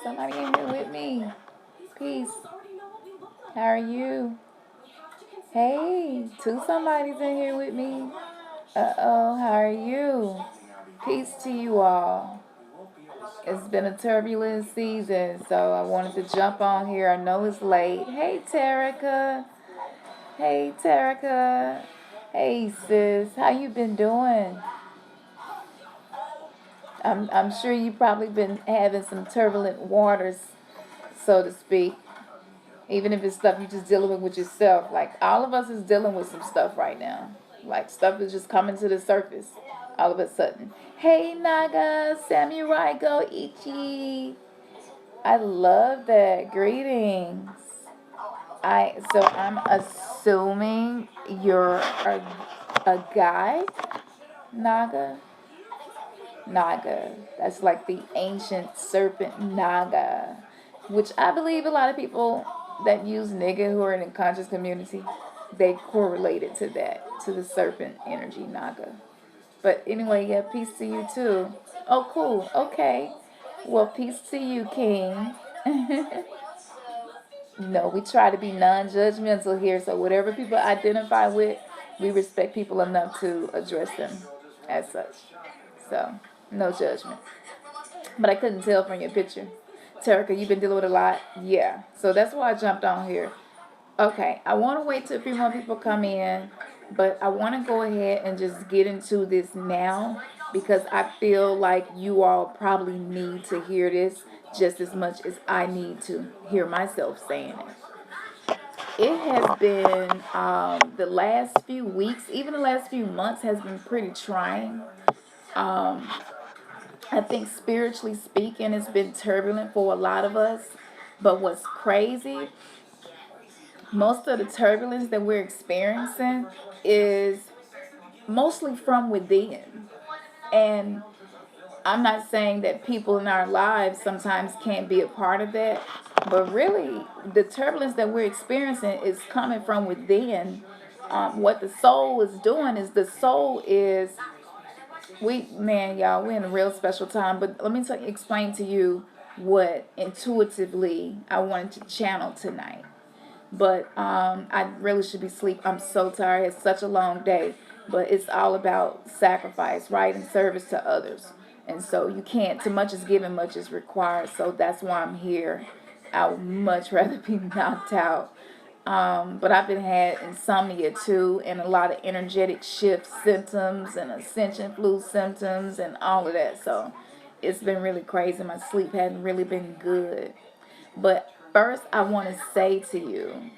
Somebody in here with me. Peace. How are you? Hey, two somebody's in here with me. Uh-oh, how are you? Peace to you all. It's been a turbulent season, so I wanted to jump on here. I know it's late. Hey, Terica. Hey, Terica. Hey, sis. How you been doing? I'm sure you probably been having some turbulent waters, so to speak. Even if it's stuff you just dealing with yourself. Like all of us is dealing with some stuff right now. Like stuff is just coming to the surface all of a sudden. Hey Naga, Samurai Go Ichi. I love that. Greetings. I'm assuming you're a guy, Naga. Naga. That's like the ancient serpent Naga, which I believe a lot of people that use nigga who are in the conscious community, they correlate it to that, to the serpent energy Naga. But anyway, yeah, peace to you too. Oh, cool. Okay. Well, peace to you, King. No, we try to be non-judgmental here, so whatever people identify with, we respect people enough to address them as such. So, no judgment. But I couldn't tell from your picture. Terica, you've been dealing with a lot? Yeah. So that's why I jumped on here. Okay, I want to wait till a few more people come in, but I want to go ahead and just get into this now because I feel like you all probably need to hear this just as much as I need to hear myself saying it. It has been the last few weeks, even the last few months, has been pretty trying. Um, I think spiritually speaking, it's been turbulent for a lot of us. But what's crazy, most of the turbulence that we're experiencing is mostly from within. And I'm not saying that people in our lives sometimes can't be a part of that, but really the turbulence that we're experiencing is coming from within. What the soul is doing is the soul is man, y'all, we're in a real special time. But let me explain to you what intuitively I wanted to channel tonight. But I really should be asleep. I'm so tired. It's such a long day. But it's all about sacrifice, right? And service to others. And so you can't, too much is given, much is required. So that's why I'm here. I would much rather be knocked out. But I've been had insomnia too, and a lot of energetic shift symptoms and ascension flu symptoms and all of that. So it's been really crazy. My sleep hadn't really been good. But first, I want to say to you,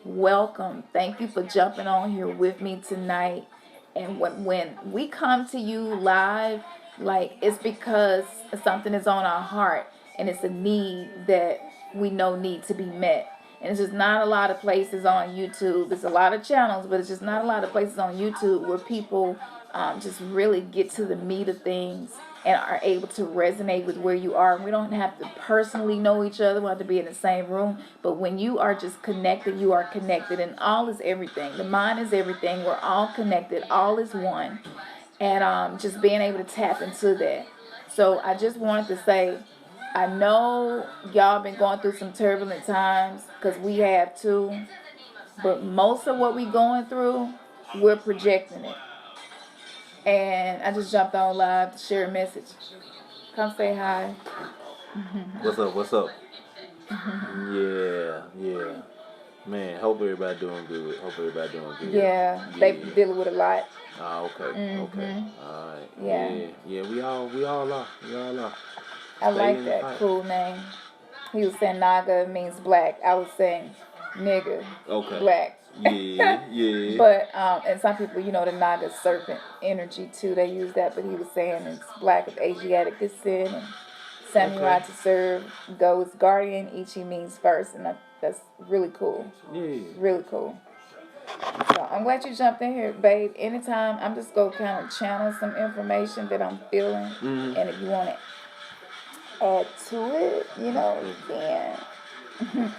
welcome. Thank you for jumping on here with me tonight. And when we come to you live, like it's because something is on our heart and it's a need that we know need to be met. And it's just not a lot of places on YouTube. It's a lot of channels, but it's just not a lot of places on YouTube where people just really get to the meat of things and are able to resonate with where you are. We don't have to personally know each other. We don't have to be in the same room. But when you are just connected, you are connected. And all is everything. The mind is everything. We're all connected. All is one. And just being able to tap into that. So I just wanted to say, I know y'all been going through some turbulent times because we have too. But most of what we going through, we're projecting it. And I just jumped on live to share a message. Come say hi. What's up? What's up? Yeah, yeah. Man, hope everybody doing good. Hope everybody doing good. Yeah, they dealing with a lot. Ah, okay, okay. All right. Yeah. Yeah. We all are. We all are. I Stay like in the that fight. cool name. He was saying Naga means black. I was saying nigga, Okay. black. Yeah. But and some people, the Naga serpent energy too. They use that, but he was saying it's black of Asiatic descent. And samurai to serve, goes guardian. Ichi means first, and that's really cool. Yeah. Really cool. So I'm glad you jumped in here, babe. Anytime, I'm just going to kind of channel some information that I'm feeling. Mm-hmm. And if you want to add to it, you can.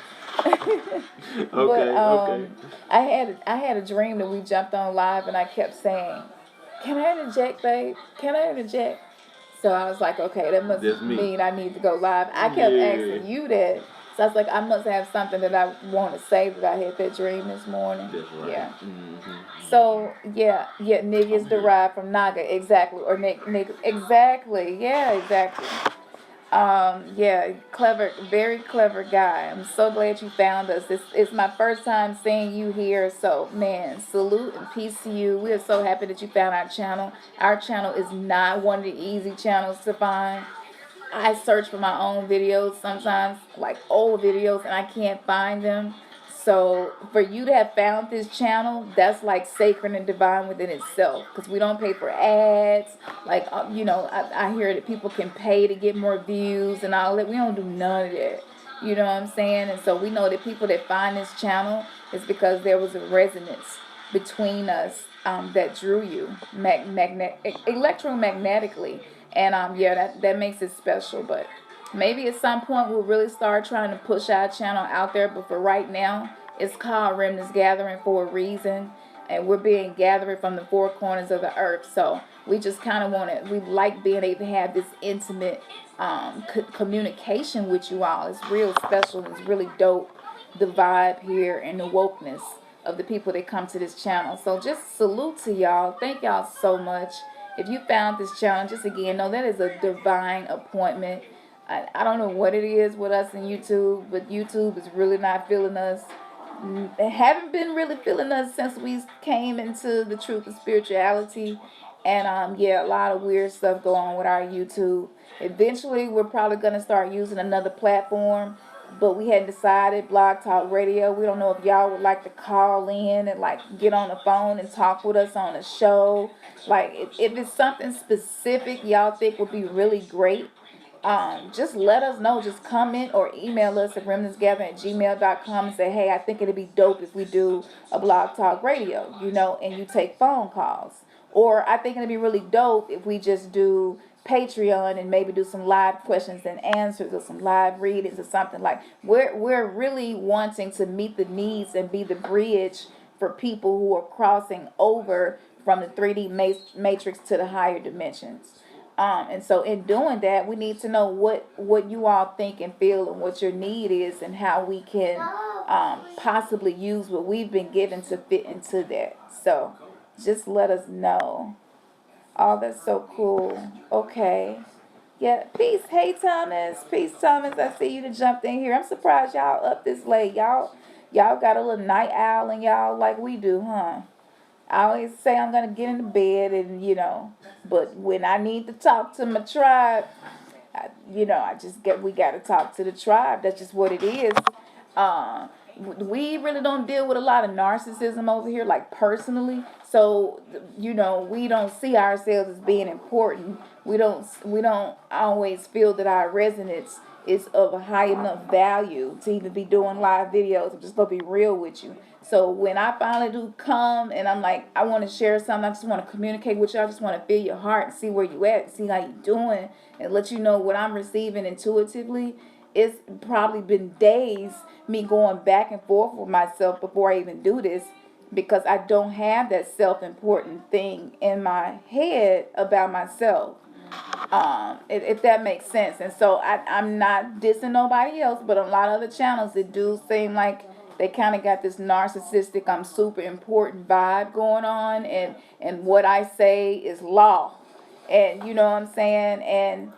But Okay. I had a dream that we jumped on live and I kept saying, "Can I interject, babe? Can I interject?" So I was like, okay, that must Just me. mean I need to go live. I kept Yeah. asking you that. So I was like, I must have something that I want to say that I had that dream this morning. That's right. Yeah. Mm-hmm. So yeah, Nig is derived from Naga, exactly, or Nig, exactly, yeah, exactly. Yeah, clever, very clever guy. I'm so glad you found us. This is my first time seeing you here, so man, salute and peace to you. We are so happy that you found our channel. Our channel is not one of the easy channels to find. I search for my own videos sometimes, like old videos, and I can't find them. So for you to have found this channel, that's like sacred and divine within itself. Because we don't pay for ads. Like, I hear that people can pay to get more views and all that. We don't do none of that. You know what I'm saying? And so we know that people that find this channel is because there was a resonance between us that drew you electromagnetically. And yeah, that makes it special. But maybe at some point we'll really start trying to push our channel out there. But for right now, it's called Remnants Gathering for a reason. And we're being gathered from the four corners of the earth. So we just kind of want to, we like being able to have this intimate communication with you all. It's real special. It's really dope. The vibe here and the wokeness of the people that come to this channel. So just salute to y'all. Thank y'all so much. If you found this channel, just again, know that is a divine appointment. I don't know what it is with us and YouTube, but YouTube is really not feeling us. They haven't been really feeling us since we came into the truth of spirituality. And yeah, a lot of weird stuff going on with our YouTube. Eventually, we're probably going to start using another platform, but we hadn't decided. Blog Talk Radio. We don't know if y'all would like to call in and like get on the phone and talk with us on the show. Like if it's something specific y'all think would be really great, just let us know. Just comment or email us at remnantsgathering@gmail.com and say, hey, I think it'd be dope if we do a Blog Talk Radio, and you take phone calls. Or I think it'd be really dope if we just do Patreon and maybe do some live questions and answers or some live readings or something. Like we're really wanting to meet the needs and be the bridge for people who are crossing over from the 3D matrix to the higher dimensions. And so in doing that, we need to know what you all think and feel and what your need is and how we can possibly use what we've been given to fit into that. So just let us know. Oh, that's so cool. Okay. Yeah, peace. Hey, Thomas. Peace, Thomas. I see you to jumped in here. I'm surprised y'all up this late. Y'all got a little night owl in y'all like we do, huh? I always say I'm gonna get into bed and but when I need to talk to my tribe, we gotta talk to the tribe. That's just what it is. Uh, we really don't deal with a lot of narcissism over here, like personally. So we don't see ourselves as being important. We don't always feel that our resonance is of a high enough value to even be doing live videos. I'm just gonna be real with you. So when I finally do come and I'm like, I want to share something, I just want to communicate with you. I just want to feel your heart and see where you at, see how you doing, and let you know what I'm receiving intuitively. It's probably been days me going back and forth with myself before I even do this, because I don't have that self-important thing in my head about myself. If that makes sense. And so I'm not dissing nobody else, but a lot of other channels, it do seem like they kind of got this narcissistic, I'm super important vibe going on, and what I say is law, and you know what I'm saying. And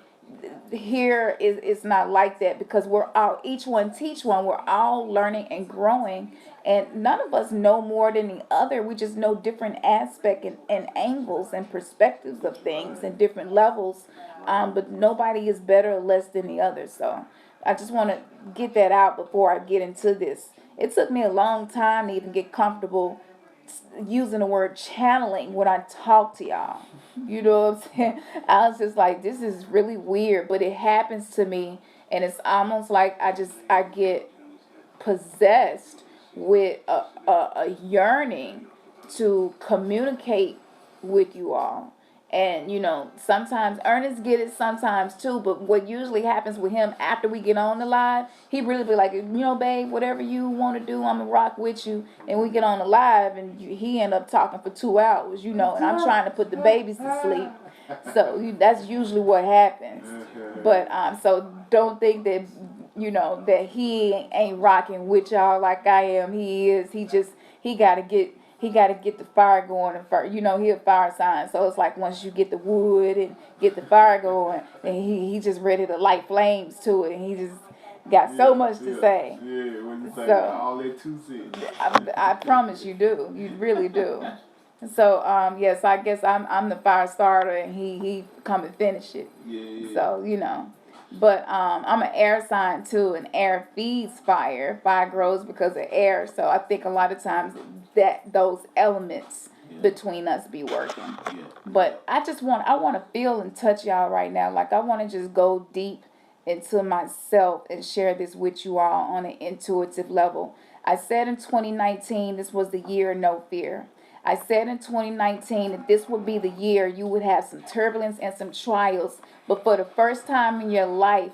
here is it's not like that, because we're all, each one teach one, we're all learning and growing, and none of us know more than the other. We just know different aspects and angles and perspectives of things and different levels, but nobody is better or less than the other. So I just want to get that out before I get into this. It took me a long time to even get comfortable using the word channeling when I talk to y'all. You know what I'm saying? I was just like, this is really weird, but it happens to me, and it's almost like I get possessed with a yearning to communicate with you all. And sometimes Ernest get it sometimes too, but what usually happens with him after we get on the live, he really be like, babe, whatever you want to do, I'm gonna rock with you. And we get on the live and he end up talking for 2 hours, and I'm trying to put the babies to sleep. So that's usually what happens. But so don't think that that he ain't rocking with y'all like I am. He is. He gotta get he gotta get the fire going and first. He a fire sign. So it's like once you get the wood and get the fire going, and he just ready to light flames to it, and he just got so much to say. Yeah, when you say So all that 2 cents. I promise you do. You really do. So yes, I guess I'm the fire starter, and he come and finish it. Yeah. So but I'm an air sign too, and air feeds fire. Fire grows because of air. So I think a lot of times that those elements between us be working. Yeah. But I want to feel and touch y'all right now. Like I want to just go deep into myself and share this with you all on an intuitive level. I said in 2019 this was the year of no fear. I said in 2019 that this would be the year you would have some turbulence and some trials, but for the first time in your life,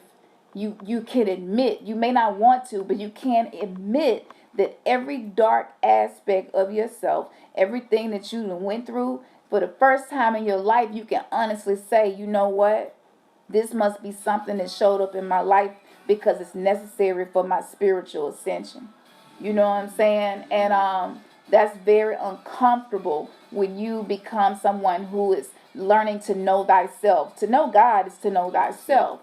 you can admit, you may not want to, but you can admit that every dark aspect of yourself, everything that you went through, for the first time in your life, you can honestly say, you know what? This must be something that showed up in my life because it's necessary for my spiritual ascension. You know what I'm saying? And that's very uncomfortable when you become someone who is learning to know thyself. To know God is to know thyself.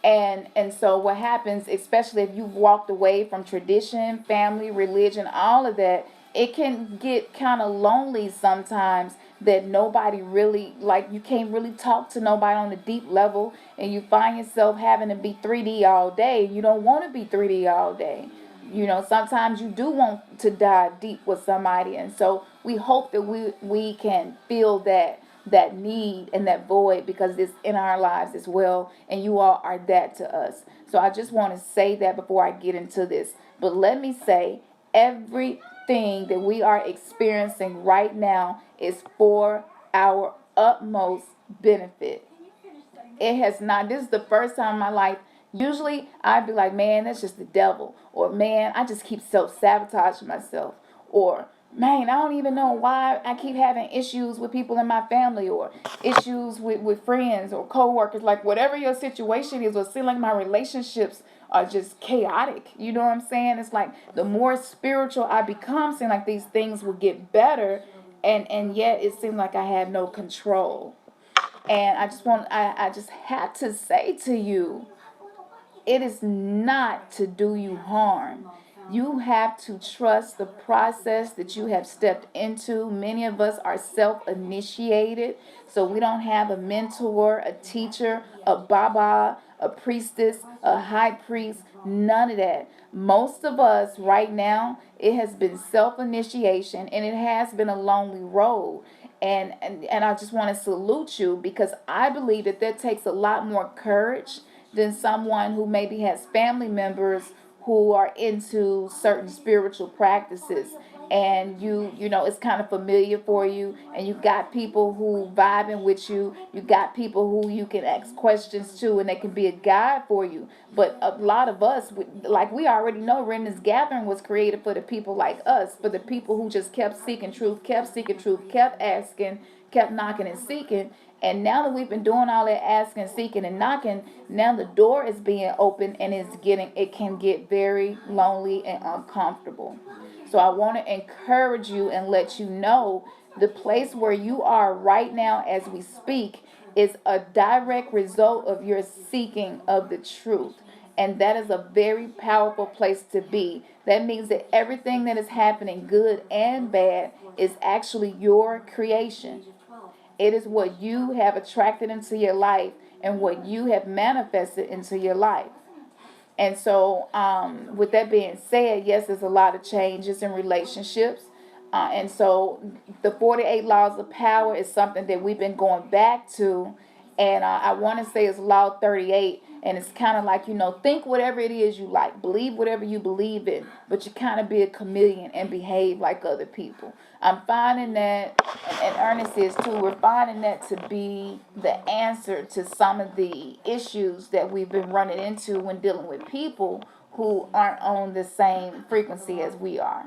And so what happens, especially if you've walked away from tradition, family, religion, all of that, it can get kind of lonely sometimes that nobody really, like, you can't really talk to nobody on a deep level, and you find yourself having to be 3D all day. You don't want to be 3D all day. Sometimes you do want to dive deep with somebody, and so we hope that we can feel that need and that void because it's in our lives as well, and you all are that to us. So I just want to say that before I get into this. But let me say, everything that we are experiencing right now is for our utmost benefit. It has not. This is the first time in my life. Usually I'd be like, man, that's just the devil. Or, man, I just keep self-sabotaging myself. Or, man, I don't even know why I keep having issues with people in my family, or issues with friends or coworkers. Like, whatever your situation is, or seem like my relationships are just chaotic. You know what I'm saying? It's like the more spiritual I become, seem like these things will get better. And yet it seems like I have no control. And I just had to say to you, it is not to do you harm. You have to trust the process that you have stepped into. Many of us are self initiated, so we don't have a mentor, a teacher, a baba, a priestess, a high priest, none of that. Most of us right now, it has been self initiation, and it has been a lonely road. And I just want to salute you because I believe that takes a lot more courage than someone who maybe has family members who are into certain spiritual practices, and you know it's kind of familiar for you, and you got people who vibing with you, you got people who you can ask questions to, and they can be a guide for you. But a lot of us, like, we already know Remnants Gathering was created for the people like us, for the people who just kept seeking truth, kept asking, kept knocking and seeking. And now that we've been doing all that asking, seeking, and knocking, now the door is being opened, and it can get very lonely and uncomfortable. So I want to encourage you and let you know the place where you are right now as we speak is a direct result of your seeking of the truth. And that is a very powerful place to be. That means that everything that is happening, good and bad, is actually your creation. It is what you have attracted into your life and what you have manifested into your life. And so, with that being said, yes, there's a lot of changes in relationships. And so, the 48 laws of power is something that we've been going back to. And I want to say it's Law 38. And it's kind of like, think whatever it is you like, believe whatever you believe in, but you kind of be a chameleon and behave like other people. I'm finding that, and Ernest is too, we're finding that to be the answer to some of the issues that we've been running into when dealing with people who aren't on the same frequency as we are.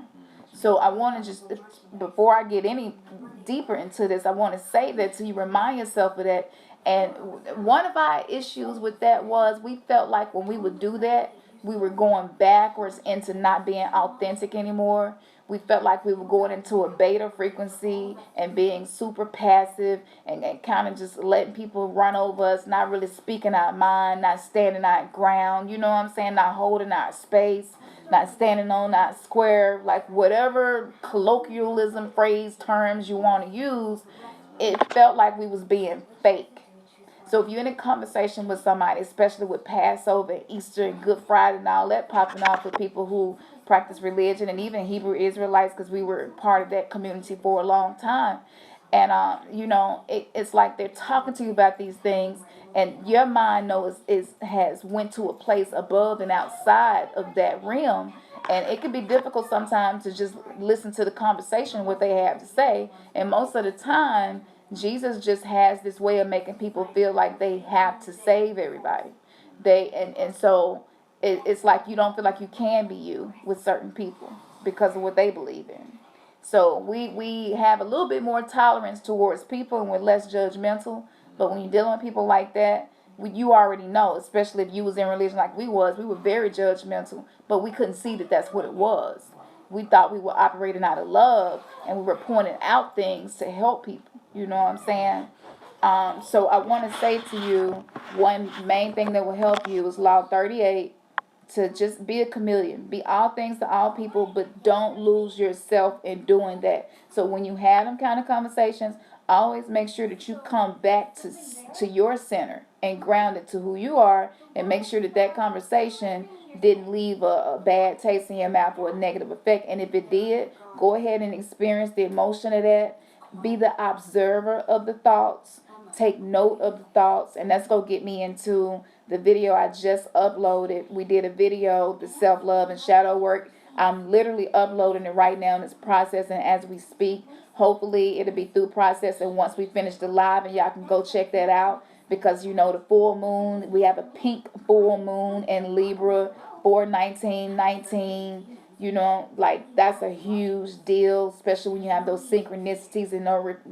So I want to just, before I get any deeper into this, I want to say that to you, remind yourself of that. And one of our issues with that was we felt like when we would do that, we were going backwards into not being authentic anymore. We felt like we were going into a beta frequency and being super passive and kind of just letting people run over us, not really speaking our mind, not standing our ground, you know what I'm saying, not holding our space, not standing on that square, like whatever colloquialism, phrase, terms you want to use. It felt like we was being fake. So if you're in a conversation with somebody, especially with Passover, Easter, and Good Friday, and all that popping off with people who practice religion, and even Hebrew Israelites, because we were part of that community for a long time, and it's like they're talking to you about these things, and your mind knows is has went to a place above and outside of that realm, and it can be difficult sometimes to just listen to the conversation, what they have to say, and most of the time Jesus just has this way of making people feel like they have to save everybody. So it's like you don't feel like you can be you with certain people because of what they believe in. So we have a little bit more tolerance towards people and we're less judgmental. But when you're dealing with people like that, you already know, especially if you was in religion like we were very judgmental, but we couldn't see that that's what it was. We thought we were operating out of love and we were pointing out things to help people. You know what I'm saying? So I want to say to you, one main thing that will help you is Law 38, to just be a chameleon. Be all things to all people, but don't lose yourself in doing that. So when you have them kind of conversations, always make sure that you come back to your center and ground it to who you are, and make sure that that conversation didn't leave a bad taste in your mouth or a negative effect. And if it did, go ahead and experience the emotion of that. Be the observer of the thoughts. Take note of the thoughts. And that's going to get me into the video I just uploaded. We did a video, the self-love and shadow work. I'm literally uploading it right now, and it's processing as we speak. Hopefully it'll be through processing once we finish the live, and y'all can go check that out. Because the full moon, we have a pink full moon in Libra, 4/19/19. Like that's a huge deal, especially when you have those synchronicities and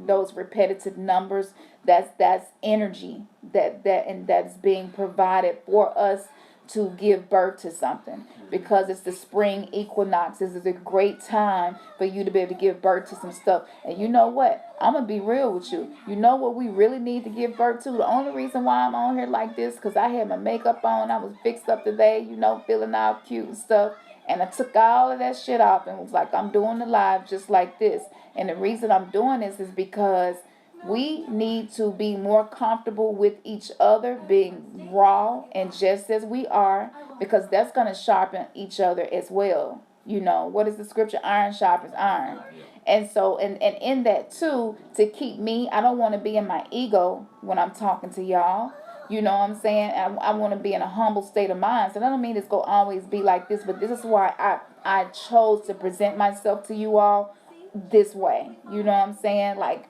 those repetitive numbers. That's energy that's being provided for us to give birth to something, because it's the spring equinox. This is a great time for you to be able to give birth to some stuff. And you know what? I'm going to be real with you. You know what we really need to give birth to? The only reason why I'm on here like this, because I had my makeup on. I was fixed up today, feeling all cute and stuff. And I took all of that shit off and was like, I'm doing the live just like this. And the reason I'm doing this is because we need to be more comfortable with each other, being raw and just as we are, because that's going to sharpen each other as well. What is the scripture? Iron sharpens iron. And so, and in that too, to keep me, I don't want to be in my ego when I'm talking to y'all. You know what I'm saying? I want to be in a humble state of mind. So that don't mean it's going to always be like this, but this is why I chose to present myself to you all this way. You know what I'm saying? Like,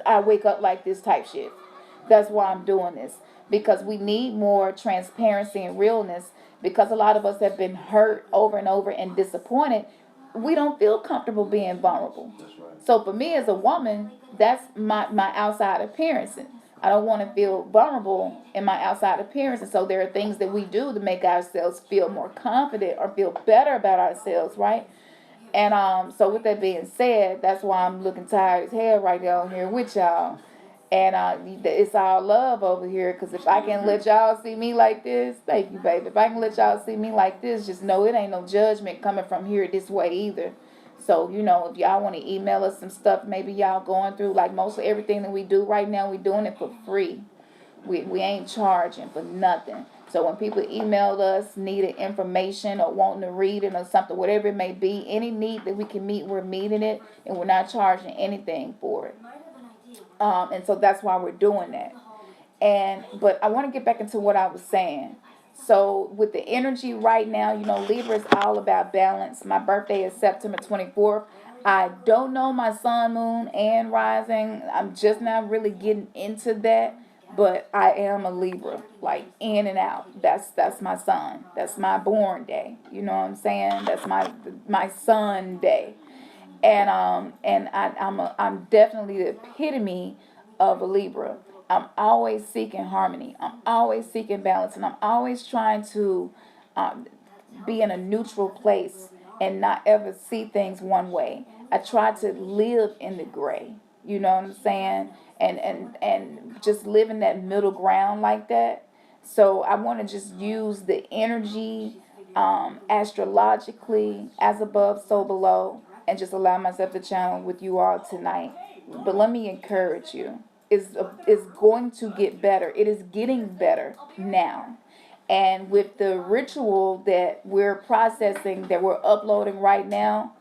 I wake up like this type shit. That's why I'm doing this. Because we need more transparency and realness. Because a lot of us have been hurt over and over and disappointed. We don't feel comfortable being vulnerable. So for me as a woman, that's my outside appearance. I don't want to feel vulnerable in my outside appearance. And so there are things that we do to make ourselves feel more confident or feel better about ourselves, right? And so with that being said, that's why I'm looking tired as hell right down here with y'all. And it's all love over here, because if I can let y'all see me like this, thank you, baby. If I can let y'all see me like this, just know it ain't no judgment coming from here this way either. So, if y'all want to email us some stuff, maybe y'all going through, like most of everything that we do right now, we doing it for free. We ain't charging for nothing. So when people email us needing information or wanting to read it or something, whatever it may be, any need that we can meet, we're meeting it, and we're not charging anything for it. And so that's why we're doing that. But I want to get back into what I was saying. So with the energy right now, Libra is all about balance. My birthday is September 24th. I don't know my sun, moon, and rising. I'm just not really getting into that. But I am a Libra, like in and out. That's my sun. That's my born day. You know what I'm saying? That's my sun day. I'm definitely the epitome of a Libra. I'm always seeking harmony. I'm always seeking balance, and I'm always trying to um, be in a neutral place and not ever see things one way. I try to live in the gray. You know what I'm saying? And just live in that middle ground like that. So I want to just use the energy astrologically, as above, so below, and just allow myself to channel with you all tonight. But let me encourage you. It's going to get better. It is getting better now. And with the ritual that we're processing, that we're uploading right now,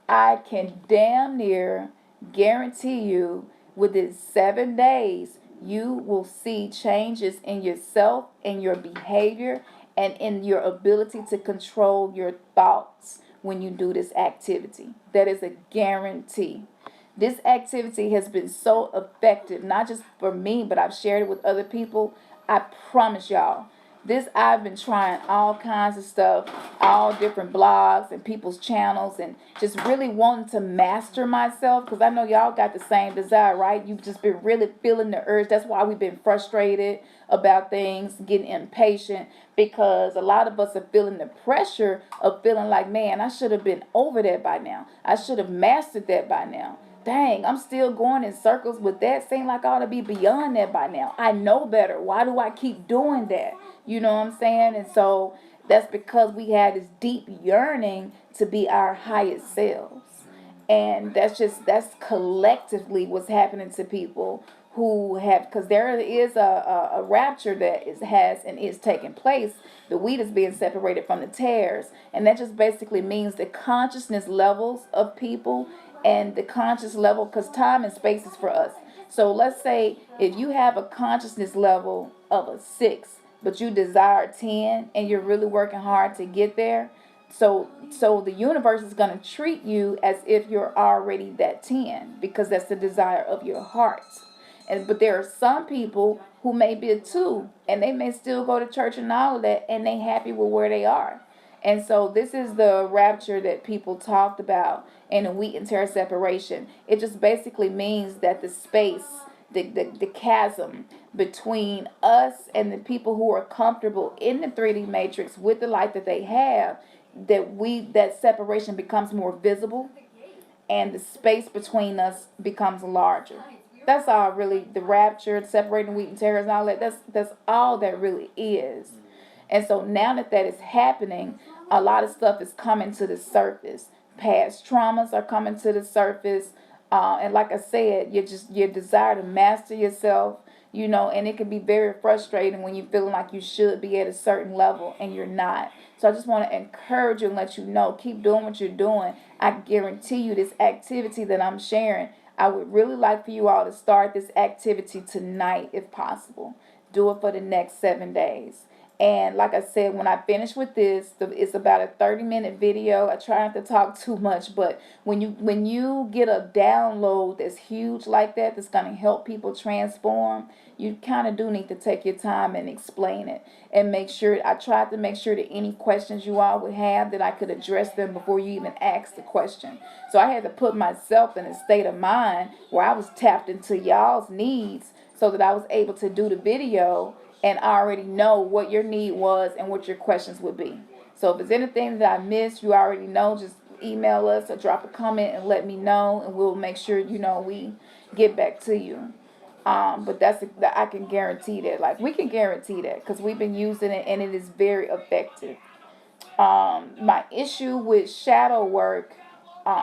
I can damn near guarantee you within 7 days, you will see changes in yourself, in your behavior, and in your ability to control your thoughts when you do this activity. That is a guarantee. This activity has been so effective, not just for me, but I've shared it with other people. I promise y'all, this I've been trying all kinds of stuff, all different blogs and people's channels, and just really wanting to master myself, because I know y'all got the same desire, right? You've just been really feeling the urge. That's why we've been frustrated about things, getting impatient, because a lot of us are feeling the pressure of feeling like, man, I should have been over that by now. I should have mastered that by now. Dang, I'm still going in circles with that. Seem like I ought to be beyond that by now. I know better. Why do I keep doing that? You know what I'm saying? And so that's because we had this deep yearning to be our highest selves. And that's collectively what's happening to people who have, because there is a rapture that has and is taking place. The wheat is being separated from the tares, and that just basically means the consciousness levels of people, and the conscious level, because time and space is for us. So let's say if you have a consciousness level of a 6, but you desire 10, and you're really working hard to get there, so the universe is going to treat you as if you're already that 10, because that's the desire of your heart. But there are some people who may be a 2, and they may still go to church and all of that, and they happy with where they are. And so this is the rapture that people talked about in the wheat and tear separation. It just basically means that the space, the chasm between us and the people who are comfortable in the 3D matrix with the light that they have, that separation becomes more visible, and the space between us becomes larger. That's all really the rapture, separating wheat and tares and all that. That's all that really is. And so now that is happening, a lot of stuff is coming to the surface. Past traumas are coming to the surface. And like I said, your desire to master yourself, and it can be very frustrating when you're feeling like you should be at a certain level and you're not. So I just want to encourage you and let you know, keep doing what you're doing. I guarantee you this activity that I'm sharing, I would really like for you all to start this activity tonight if possible. Do it for the next 7 days. And like I said, when I finish with this, it's about a 30-minute video. I try not to talk too much, but when you get a download that's huge like that, that's going to help people transform, you kind of do need to take your time and explain it. And make sure, I tried to make sure that any questions you all would have, that I could address them before you even ask the question. So I had to put myself in a state of mind where I was tapped into y'all's needs, so that I was able to do the video and I already know what your need was and what your questions would be. So if there's anything that I missed, you already know, just email us or drop a comment and let me know, and we'll make sure, we get back to you. But I can guarantee that. Like, we can guarantee that because we've been using it and it is very effective. My issue with shadow work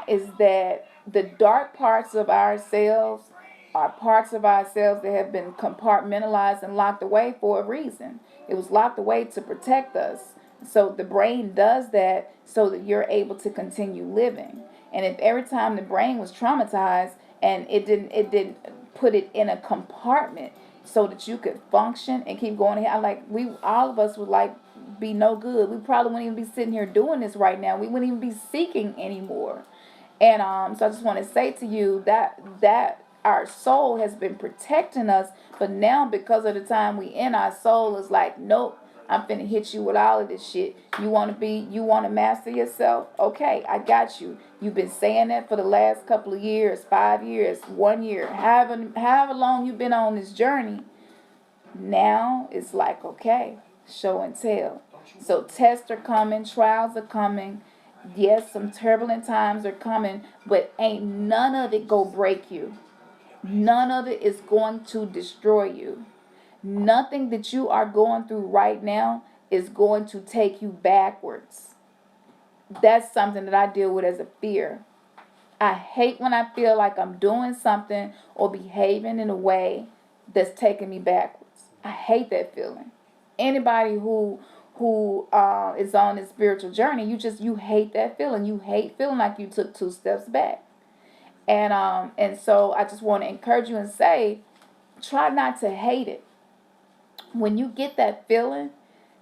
is that the dark parts of ourselves are parts of ourselves that have been compartmentalized and locked away for a reason. It was locked away to protect us. So the brain does that so that you're able to continue living. And if every time the brain was traumatized and it didn't put it in a compartment so that you could function and keep going ahead, all of us would be no good. We probably wouldn't even be sitting here doing this right now. We wouldn't even be seeking anymore. And so I just want to say to you that our soul has been protecting us, but now because of the time we in, our soul is like, nope, I'm finna hit you with all of this shit. You wanna master yourself? Okay, I got you. You've been saying that for the last couple of years, 5 years, 1 year, however long you've been on this journey. Now it's like, okay, show and tell. So tests are coming, trials are coming. Yes, some turbulent times are coming, but ain't none of it go break you. None of it is going to destroy you. Nothing that you are going through right now is going to take you backwards. That's something that I deal with as a fear. I hate when I feel like I'm doing something or behaving in a way that's taking me backwards. I hate that feeling. Anybody who is on this spiritual journey, you hate that feeling. You hate feeling like you took 2 steps back. And so I just want to encourage you and say, try not to hate it. When you get that feeling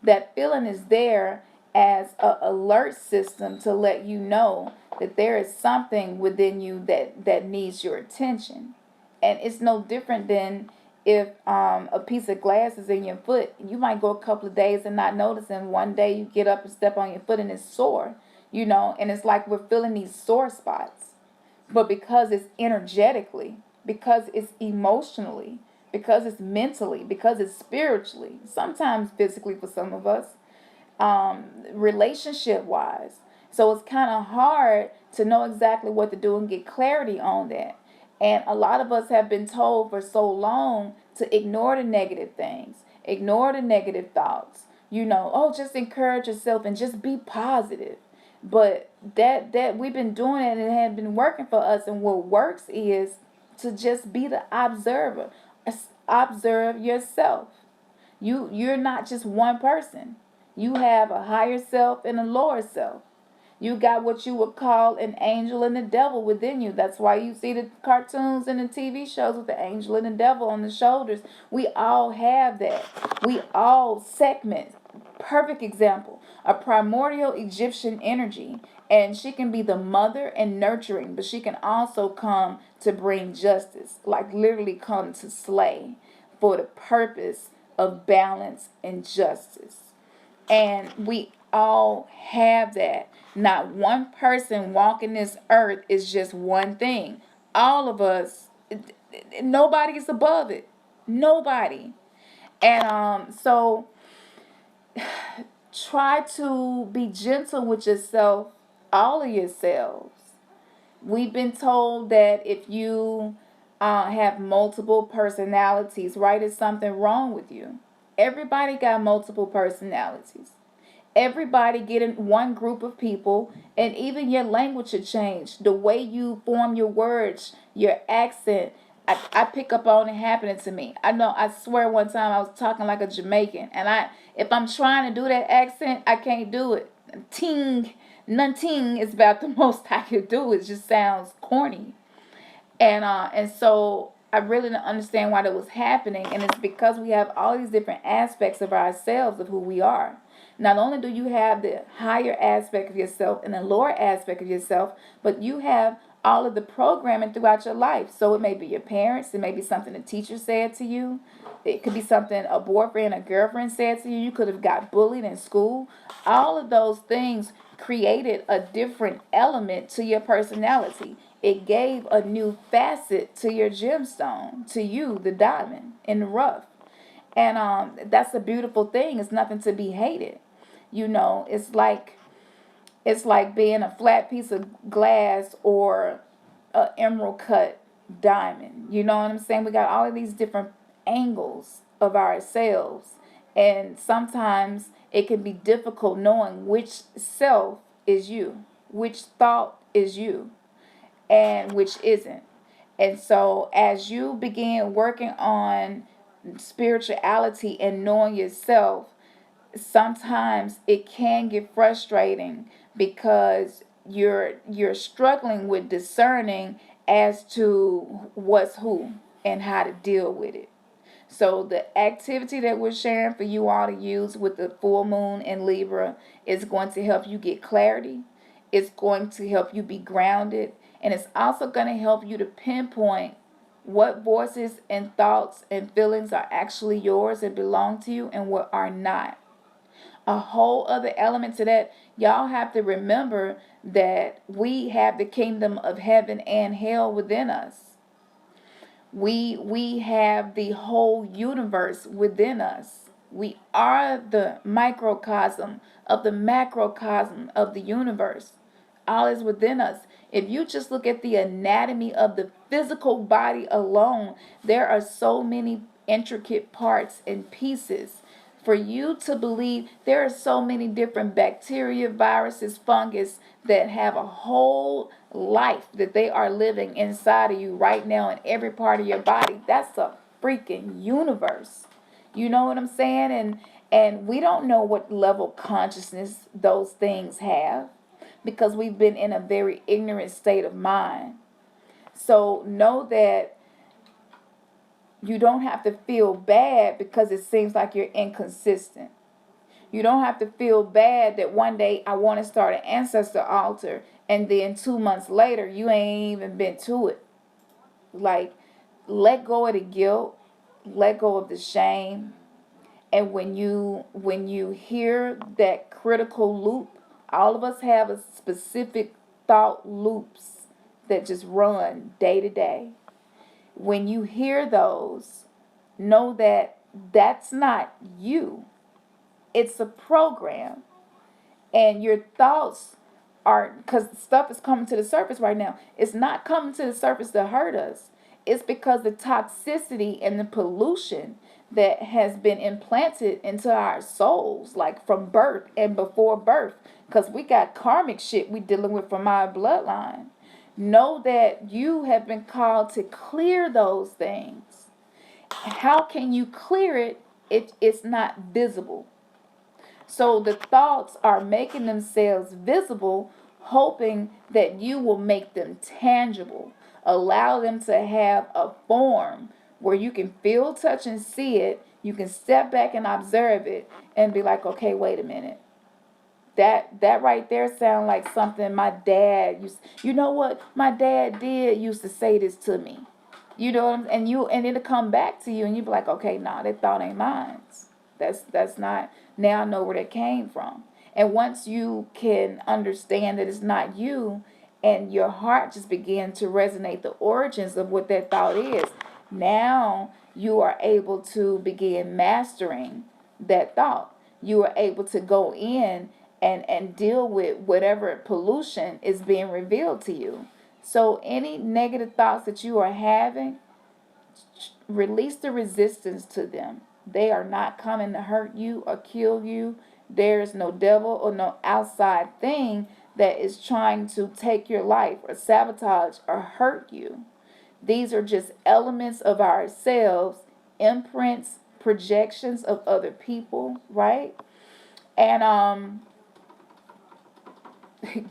is there as a alert system to let you know that there is something within you that needs your attention. And it's no different than if a piece of glass is in your foot. You might go a couple of days and not notice, and one day you get up and step on your foot and it's sore, and it's like we're feeling these sore spots. But because it's energetically, because it's emotionally, because it's mentally, because it's spiritually, sometimes physically for some of us, relationship wise. So it's kind of hard to know exactly what to do and get clarity on that. And a lot of us have been told for so long to ignore the negative things, ignore the negative thoughts. Oh, just encourage yourself and just be positive. But that we've been doing it and it had been working for us. And what works is to just be the observer. Observe yourself. You're not just one person. You have a higher self and a lower self. You got what you would call an angel and a devil within you. That's why you see the cartoons and the TV shows with the angel and the devil on the shoulders. We all have that. We all segment. Perfect example. A primordial Egyptian energy. And she can be the mother and nurturing, but she can also come to bring justice. Like literally come to slay for the purpose of balance and justice. And we all have that. Not one person walking this earth is just one thing. All of us, nobody is above it. Nobody. And so try to be gentle with yourself, all of yourselves. We've been told that if you have multiple personalities, right, is something wrong with you. Everybody got multiple personalities. Everybody get in one group of people, and even your language should change. The way you form your words, your accent. I pick up on it happening to me. I swear one time I was talking like a Jamaican, and if I'm trying to do that accent, I can't do it. Ting, nothing is about the most I can do. It just sounds corny. And so I really didn't understand why that was happening, and it's because we have all these different aspects of ourselves of who we are. Not only do you have the higher aspect of yourself and the lower aspect of yourself, but you have all of the programming throughout your life. So it may be your parents, it may be something a teacher said to you, it could be something a boyfriend or girlfriend said to you. You could have got bullied in school. All of those things created a different element to your personality. It gave a new facet to your gemstone, to you, the diamond in the rough. And that's a beautiful thing. It's nothing to be hated. It's like being a flat piece of glass or a emerald cut diamond. You know what I'm saying? We got all of these different angles of ourselves, and sometimes it can be difficult knowing which self is you, which thought is you, and which isn't. And so as you begin working on spirituality and knowing yourself, sometimes it can get frustrating because you're struggling with discerning as to what's who and how to deal with it. So the activity that we're sharing for you all to use with the full moon in Libra is going to help you get clarity. It's going to help you be grounded. And it's also going to help you to pinpoint what voices and thoughts and feelings are actually yours and belong to you and what are not. a whole other element to that. Y'all have to remember that we have the kingdom of heaven and hell within us. We have the whole universe within us. We are the microcosm of the macrocosm of the universe. All is within us. If you just look at the anatomy of the physical body alone, there are so many intricate parts and pieces. For you to believe, there are so many different bacteria, viruses, fungus that have a whole life that they are living inside of you right now in every part of your body. That's a freaking universe. You know what I'm saying? And we don't know what level of consciousness those things have because we've been in a very ignorant state of mind. So know that you don't have to feel bad because it seems like you're inconsistent. You don't have to feel bad that one day I want to start an ancestor altar and then 2 months later you ain't even been to it. Like, let go of the guilt, let go of the shame. And when you hear that critical loop, all of us have a specific thought loops that just run day to day. When you hear those, know that that's not you. It's a program. And your thoughts are, because stuff is coming to the surface right now. It's not coming to the surface to hurt us. It's because the toxicity and the pollution that has been implanted into our souls, like from birth and before birth, because we got karmic shit we dealing with from our bloodline. Know that you have been called to clear those things. How can you clear it if it's not visible? So the thoughts are making themselves visible, hoping that you will make them tangible. Allow them to have a form where you can feel, touch, and see it. You can step back and observe it and be like, okay, wait a minute. That right there sound like something my dad used. You know what my dad did used to say this to me. You know, and it'll come back to you, and you be like, okay, nah, that thought ain't mine. That's not. Now I know where that came from. And once you can understand that it's not you, and your heart just begin to resonate the origins of what that thought is, now you are able to begin mastering that thought. You are able to go in and deal with whatever pollution is being revealed to you. So any negative thoughts that you are having, release the resistance to them. They are not coming to hurt you or kill you. There is no devil or no outside thing that is trying to take your life or sabotage or hurt you. These are just elements of ourselves, imprints, projections of other people, right? And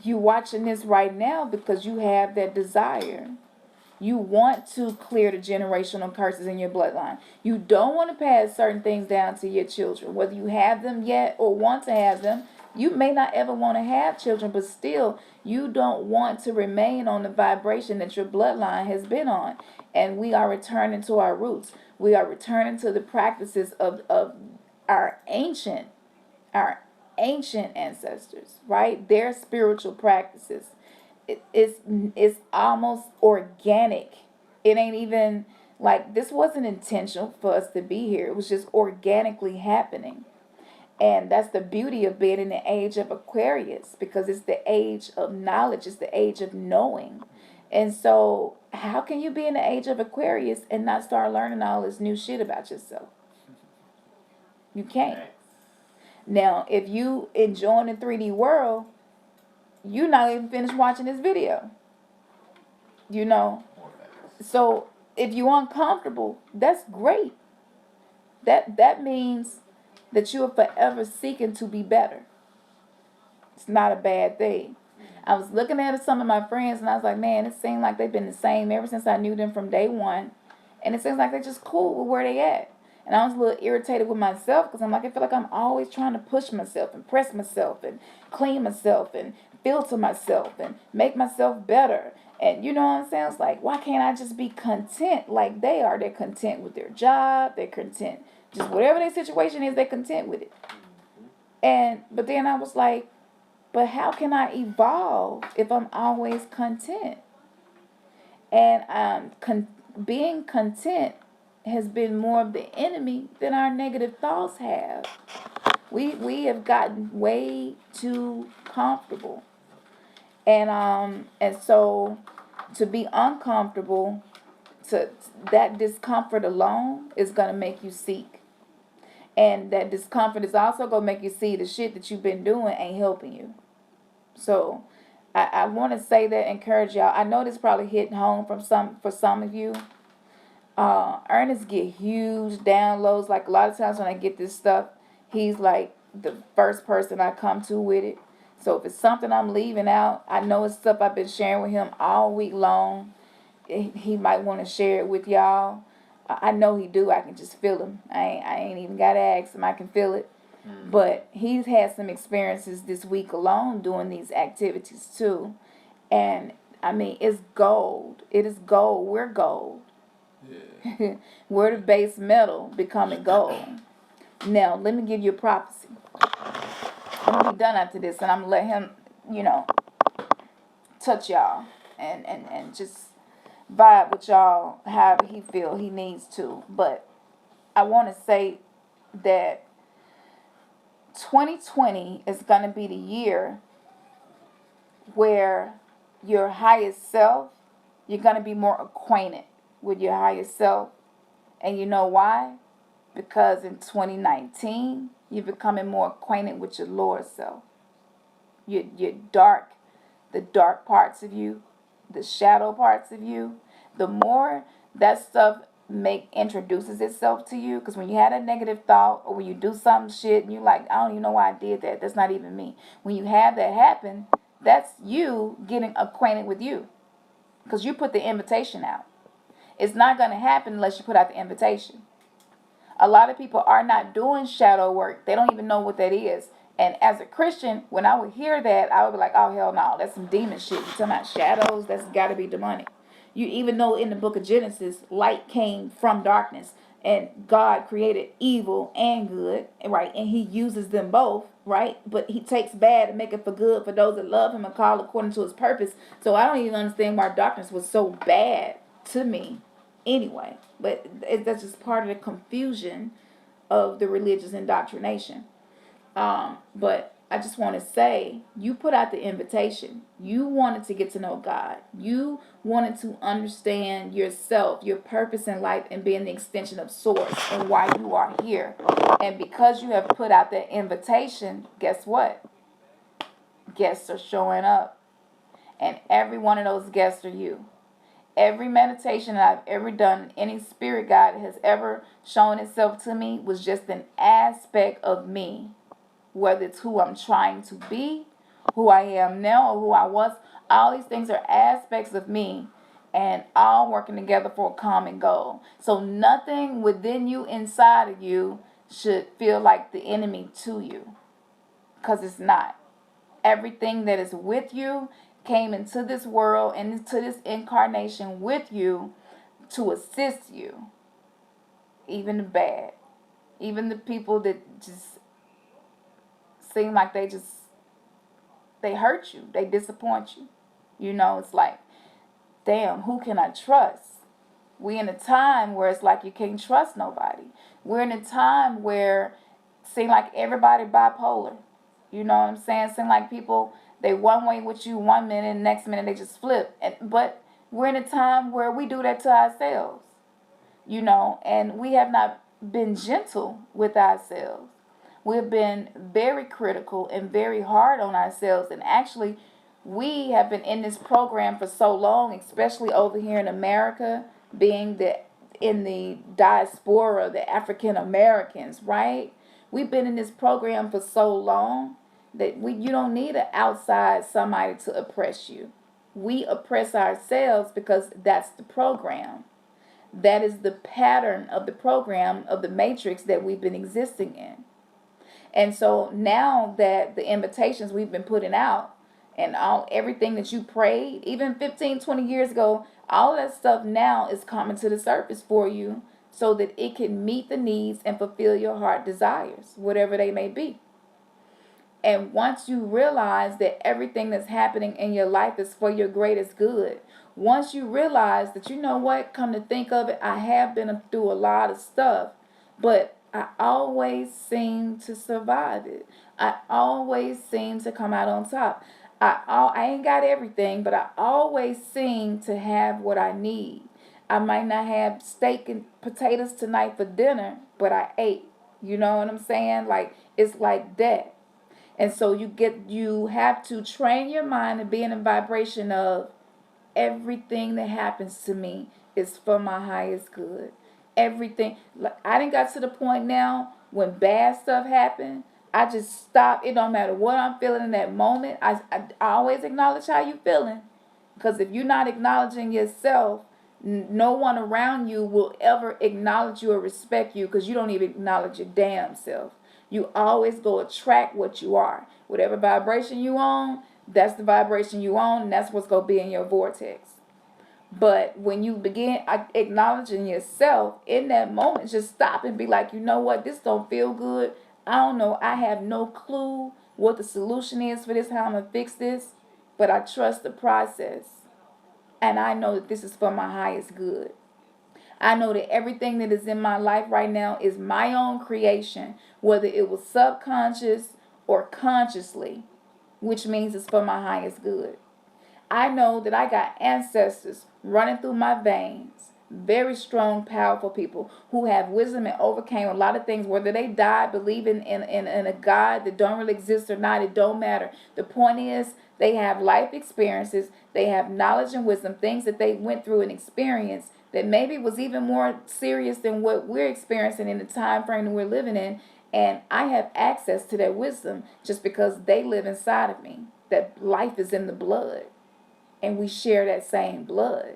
you watching this right now because you have that desire. You want to clear the generational curses in your bloodline. You don't want to pass certain things down to your children, whether you have them yet or want to have them. You may not ever want to have children, but still, you don't want to remain on the vibration that your bloodline has been on. And we are returning to our roots. We are returning to the practices of our ancient our ancient ancestors, right? Their spiritual practices. It's almost organic. It ain't even like this wasn't intentional for us to be here. It was just organically happening. And that's the beauty of being in the age of Aquarius, because it's the age of knowledge, it's the age of knowing. And so, how can you be in the age of Aquarius and not start learning all this new shit about yourself? You can't. Now, if you enjoying the 3D world, you're not even finished watching this video. You know? So, if you're uncomfortable, that's great. That means that you are forever seeking to be better. It's not a bad thing. I was looking at some of my friends and I was like, man, it seems like they've been the same ever since I knew them from day one. And it seems like they're just cool with where they at. And I was a little irritated with myself because I'm like, I feel like I'm always trying to push myself, impress myself, and clean myself, and filter myself, and make myself better. And you know what I'm saying? It's like, why can't I just be content like they are? They're content with their job. They're content. Just whatever their situation is, they're content with it. But then I was like, but how can I evolve if I'm always content? And being content has been more of the enemy than our negative thoughts have. We have gotten way too comfortable. And so to be uncomfortable, to that discomfort alone is gonna make you seek. And that discomfort is also gonna make you see the shit that you've been doing ain't helping you. So I want to say that, encourage y'all. I know this probably hitting home for some of you. Ernest get huge downloads. Like a lot of times when I get this stuff, he's like the first person I come to with it. So if it's something I'm leaving out, I know it's stuff I've been sharing with him all week long. He might want to share it with y'all. I know he do. I can just feel him. I ain't even got to ask him. I can feel it. But he's had some experiences this week alone doing these activities too. And I mean, it's gold. It is gold. We're gold. Yeah. We're the base metal becoming gold. Now, let me give you a prophecy. I'm going to be done after this, and I'm going to let him, touch y'all and just vibe with y'all however he feel he needs to. But I want to say that 2020 is going to be the year where your highest self, you're going to be more acquainted with your higher self. And you know why? Because in 2019, you're becoming more acquainted with your lower self. Your the dark parts of you, the shadow parts of you. The more that stuff introduces itself to you, because when you had a negative thought or when you do some shit and you like, I don't even know why I did that, that's not even me. When you have that happen, that's you getting acquainted with you, because you put the invitation out. It's not going to happen unless you put out the invitation. A lot of people are not doing shadow work. They don't even know what that is. And as a Christian, when I would hear that, I would be like, oh, hell no, that's some demon shit. You talking about shadows? That's got to be demonic. You even know in the book of Genesis, light came from darkness. And God created evil and good, right? And he uses them both, right? But he takes bad and make it for good for those that love him and call according to his purpose. So I don't even understand why darkness was so bad to me anyway. But that's just part of the confusion of the religious indoctrination. But I just want to say, you put out the invitation. You wanted to get to know God. You wanted to understand yourself, your purpose in life, and being the extension of Source and why you are here. And because you have put out that invitation, guess what? Guests are showing up. And every one of those guests are you. Every meditation that I've ever done, any spirit guide has ever shown itself to me was just an aspect of me. Whether it's who I'm trying to be, who I am now, or who I was, all these things are aspects of me, and all working together for a common goal. So nothing within you, inside of you, should feel like the enemy to you, because it's not. Everything that is with you came into this world and into this incarnation with you to assist you. Even the bad, even the people that just seem like they hurt you, they disappoint you. It's like, damn, who can I trust? We in a time where it's like you can't trust nobody. We're in a time where it seem like everybody bipolar. You know what I'm saying? Seem like people, they one way with you one minute, next minute they just flip. But we're in a time where we do that to ourselves. And we have not been gentle with ourselves. We've been very critical and very hard on ourselves. And actually, we have been in this program for so long, especially over here in America, being in the diaspora, the African Americans, right? We've been in this program for so long that you don't need an outside somebody to oppress you. We oppress ourselves because that's the program. That is the pattern of the program of the matrix that we've been existing in. And so now that the invitations we've been putting out and everything that you prayed, even 15, 20 years ago, all that stuff now is coming to the surface for you so that it can meet the needs and fulfill your heart desires, whatever they may be. And once you realize that everything that's happening in your life is for your greatest good, once you realize that, you know what, come to think of it, I have been through a lot of stuff, but I always seem to survive it. I always seem to come out on top. I ain't got everything, but I always seem to have what I need. I might not have steak and potatoes tonight for dinner, but I ate. You know what I'm saying? Like, it's like that. And so you have to train your mind to be in a vibration of everything that happens to me is for my highest good. Everything. Like, I didn't got to the point now when bad stuff happened. I just stop. It don't matter what I'm feeling in that moment. I always acknowledge how you feeling. Because if you're not acknowledging yourself, no one around you will ever acknowledge you or respect you, because you don't even acknowledge your damn self. You always go attract what you are. Whatever vibration you on, that's the vibration you on, and that's what's going to be in your vortex. But when you begin acknowledging yourself in that moment, just stop and be like, you know what, this don't feel good. I don't know. I have no clue what the solution is for this, how I'm going to fix this, but I trust the process. And I know that this is for my highest good. I know that everything that is in my life right now is my own creation, whether it was subconscious or consciously, which means it's for my highest good. I know that I got ancestors running through my veins, very strong, powerful people who have wisdom and overcame a lot of things, whether they died believing in a God that don't really exist or not, it don't matter. The point is, they have life experiences, they have knowledge and wisdom, things that they went through and experienced that maybe was even more serious than what we're experiencing in the time frame that we're living in. And I have access to that wisdom just because they live inside of me. That life is in the blood, and we share that same blood.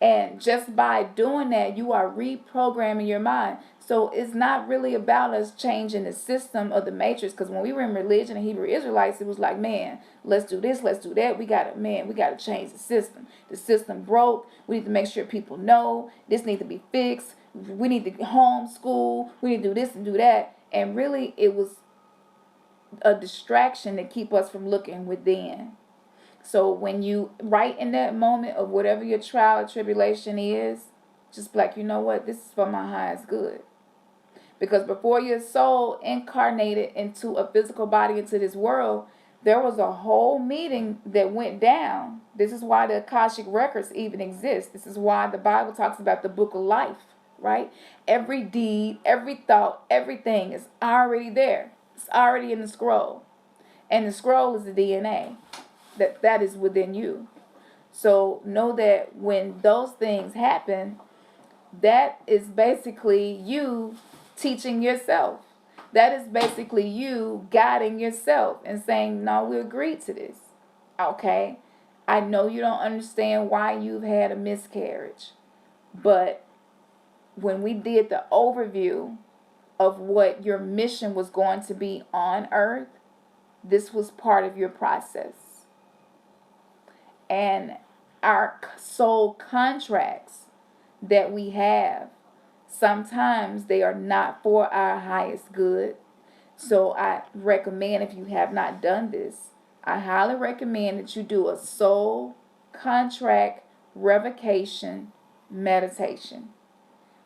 And just by doing that, you are reprogramming your mind. So it's not really about us changing the system of the matrix. Because when we were in religion and Hebrew Israelites, it was like, man, let's do this, let's do that. We gotta change the system. The system broke. We need to make sure people know this needs to be fixed. We need to homeschool. We need to do this and do that. And really, it was a distraction to keep us from looking within. So when you, right in that moment of whatever your trial or tribulation is, just be like, you know what, this is for my highest good. Because before your soul incarnated into a physical body, into this world, there was a whole meeting that went down. This is why the Akashic records even exist. This is why the Bible talks about the book of life, right? Every deed, every thought, everything is already there. It's already in the scroll. And the scroll is the DNA that is within you. So know that when those things happen, that is basically you teaching yourself. That is basically you guiding yourself and saying, no, we agreed to this. Okay, I know you don't understand why you've had a miscarriage, but when we did the overview of what your mission was going to be on earth, this was part of your process. And our soul contracts that we have, sometimes they are not for our highest good. So I recommend, if you have not done this, I highly recommend that you do a soul contract revocation meditation.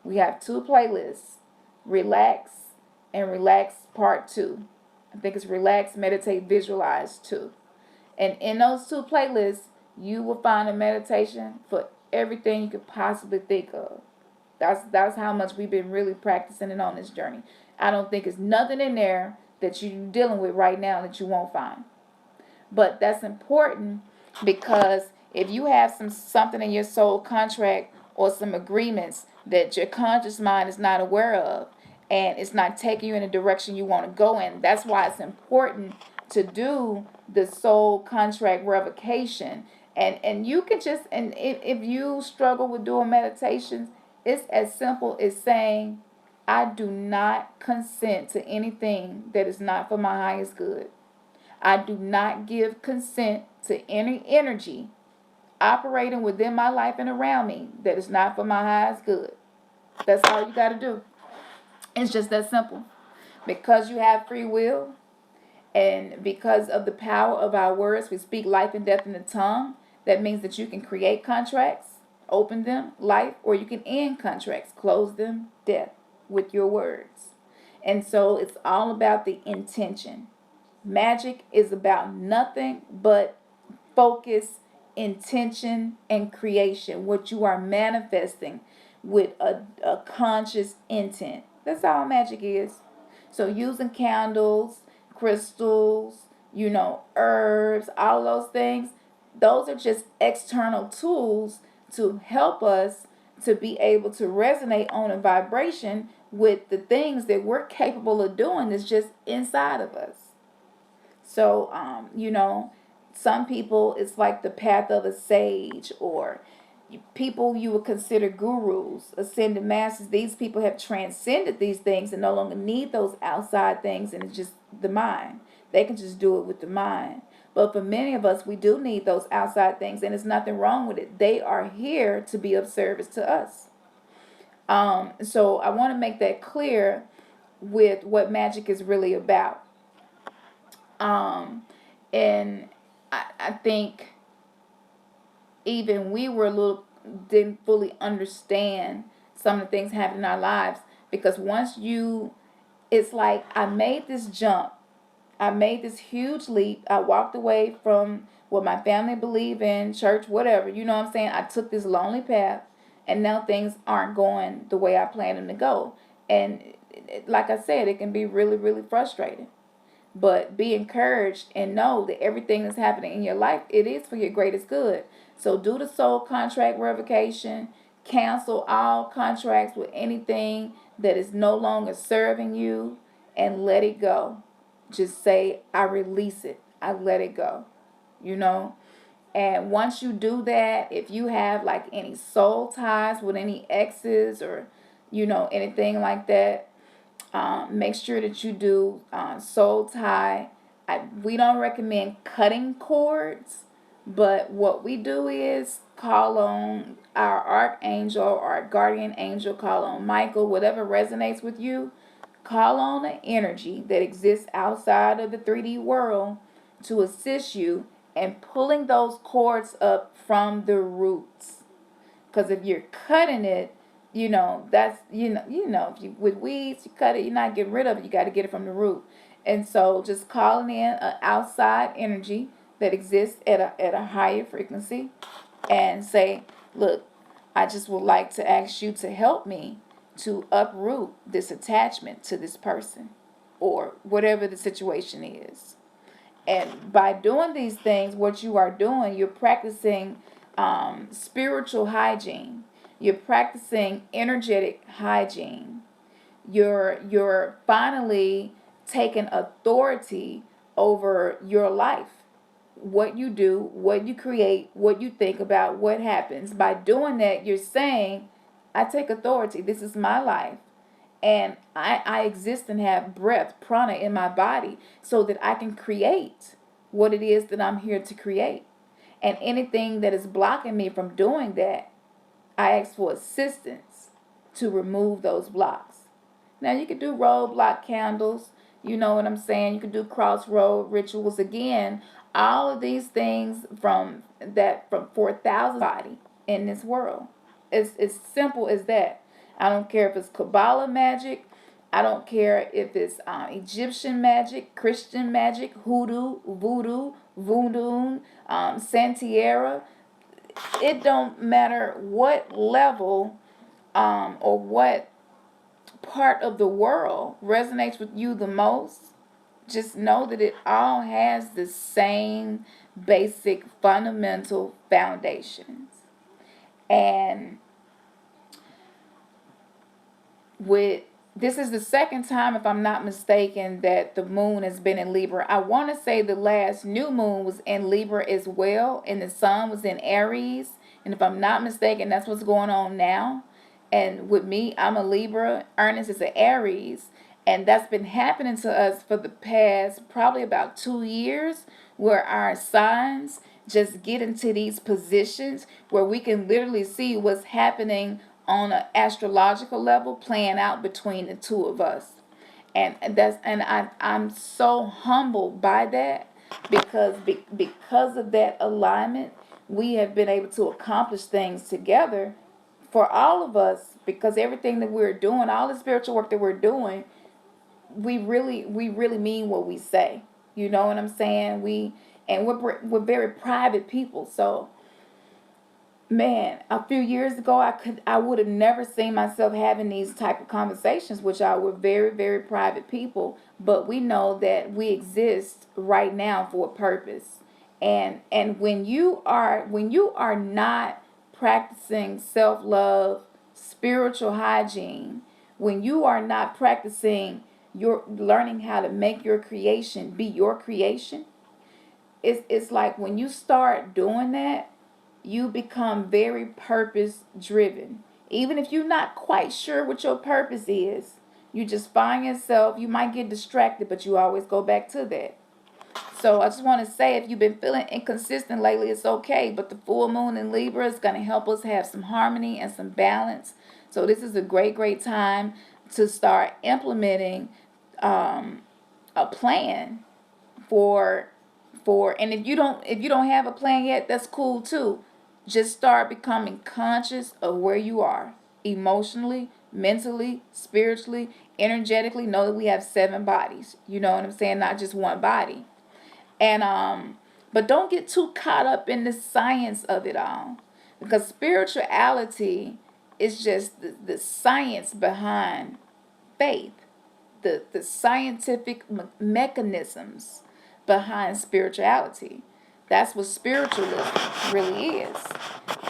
We have 2 playlists, Relax and Relax Part 2. I think it's Relax, Meditate, Visualize 2. And in those 2 playlists, you will find a meditation for everything you could possibly think of. That's how much we've been really practicing it on this journey. I don't think there's nothing in there that you're dealing with right now that you won't find. But that's important, because if you have something in your soul contract or some agreements that your conscious mind is not aware of, and it's not taking you in the direction you want to go in, that's why it's important to do the soul contract revocation. And you can just, and if you struggle with doing meditations, it's as simple as saying, I do not consent to anything that is not for my highest good. I do not give consent to any energy operating within my life and around me that is not for my highest good. That's all you got to do. It's just that simple. Because you have free will, And because of the power of our words, we speak life and death in the tongue. That means that you can create contracts, open them, life, or you can end contracts, close them, death, with your words. And so it's all about the intention. Magic is about nothing but focus, intention, and creation. What you are manifesting with a conscious intent. That's all magic is. So using candles, crystals, herbs, all those things, those are just external tools to help us to be able to resonate on a vibration with the things that we're capable of doing that's just inside of us. So, some people, it's like the path of a sage, or people you would consider gurus, ascended masters. These people have transcended these things and no longer need those outside things, and it's just the mind. They can just do it with the mind. But for many of us, we do need those outside things, and there's nothing wrong with it. They are here to be of service to us. So I want to make that clear with what magic is really about. And I think even we were didn't fully understand some of the things happening in our lives, because it's like I made this jump. I made this huge leap. I walked away from what my family believed in, church, whatever. You know what I'm saying? I took this lonely path, and now things aren't going the way I planned them to go. And like I said, it can be really, really frustrating. But be encouraged and know that everything that's happening in your life, it is for your greatest good. So do the soul contract revocation. Cancel all contracts with anything that is no longer serving you, and let it go. Just say, I release it. I let it go. You know? And once you do that, if you have like any soul ties with any exes, or, anything like that, make sure that you do soul tie. We don't recommend cutting cords, but what we do is call on our archangel or our guardian angel, call on Michael, whatever resonates with you. Call on the energy that exists outside of the 3D world to assist you in pulling those cords up from the roots. Because if you're cutting it, that's if you with weeds, you cut it, you're not getting rid of it. You got to get it from the root. And so just calling in an outside energy that exists at a higher frequency, and say, look, I just would like to ask you to help me to uproot this attachment to this person, or whatever the situation is. And by doing these things, what you are doing, you're practicing spiritual hygiene. You're practicing energetic hygiene. You're finally taking authority over your life. What you do, what you create, what you think about, what happens. By doing that, you're saying, I take authority. This is my life. And I exist and have breath, prana, in my body, so that I can create what it is that I'm here to create. And anything that is blocking me from doing that, I ask for assistance to remove those blocks. Now, you could do roadblock candles. You know what I'm saying? You could do crossroad rituals. Again, all of these things from 4,000 body in this world. It's as simple as that. I don't care if it's Kabbalah magic. I don't care if it's Egyptian magic, Christian magic, hoodoo, voodoo, Santeria. It don't matter what level or what part of the world resonates with you the most. Just know that it all has the same basic fundamental foundations. And this is the second time, if I'm not mistaken, that the moon has been in Libra. I want to say the last new moon was in Libra as well, and the sun was in Aries. And if I'm not mistaken, that's what's going on now. And with me, I'm a Libra. Ernest is an Aries. And that's been happening to us for the past probably about 2 years, where our signs just get into these positions where we can literally see what's happening on an astrological level playing out between the two of us. I'm so humbled by that, because of that alignment, we have been able to accomplish things together for all of us, because everything that we're doing, all the spiritual work that we're doing, we really mean what we say. You know what I'm saying? We're very private people. So, man, a few years ago, I would have never seen myself having these type of conversations, which are with very, very private people. But we know that we exist right now for a purpose. And when you are not practicing self love, spiritual hygiene, when you are not practicing your learning how to make your creation be your creation, it's like when you start doing that, you become very purpose driven. Even if you're not quite sure what your purpose is, you just find yourself, you might get distracted, but you always go back to that. So I just want to say, if you've been feeling inconsistent lately, it's okay. But the full moon in Libra is going to help us have some harmony and some balance. So this is a great, great time to start implementing a plan for and if you don't have a plan yet, that's cool too. Just start becoming conscious of where you are emotionally, mentally, spiritually, energetically. Know that we have 7 bodies. You know what I'm saying? Not just one body. And but don't get too caught up in the science of it all, because spirituality is just the science behind faith, the scientific mechanisms behind spirituality. That's what spiritualism really is.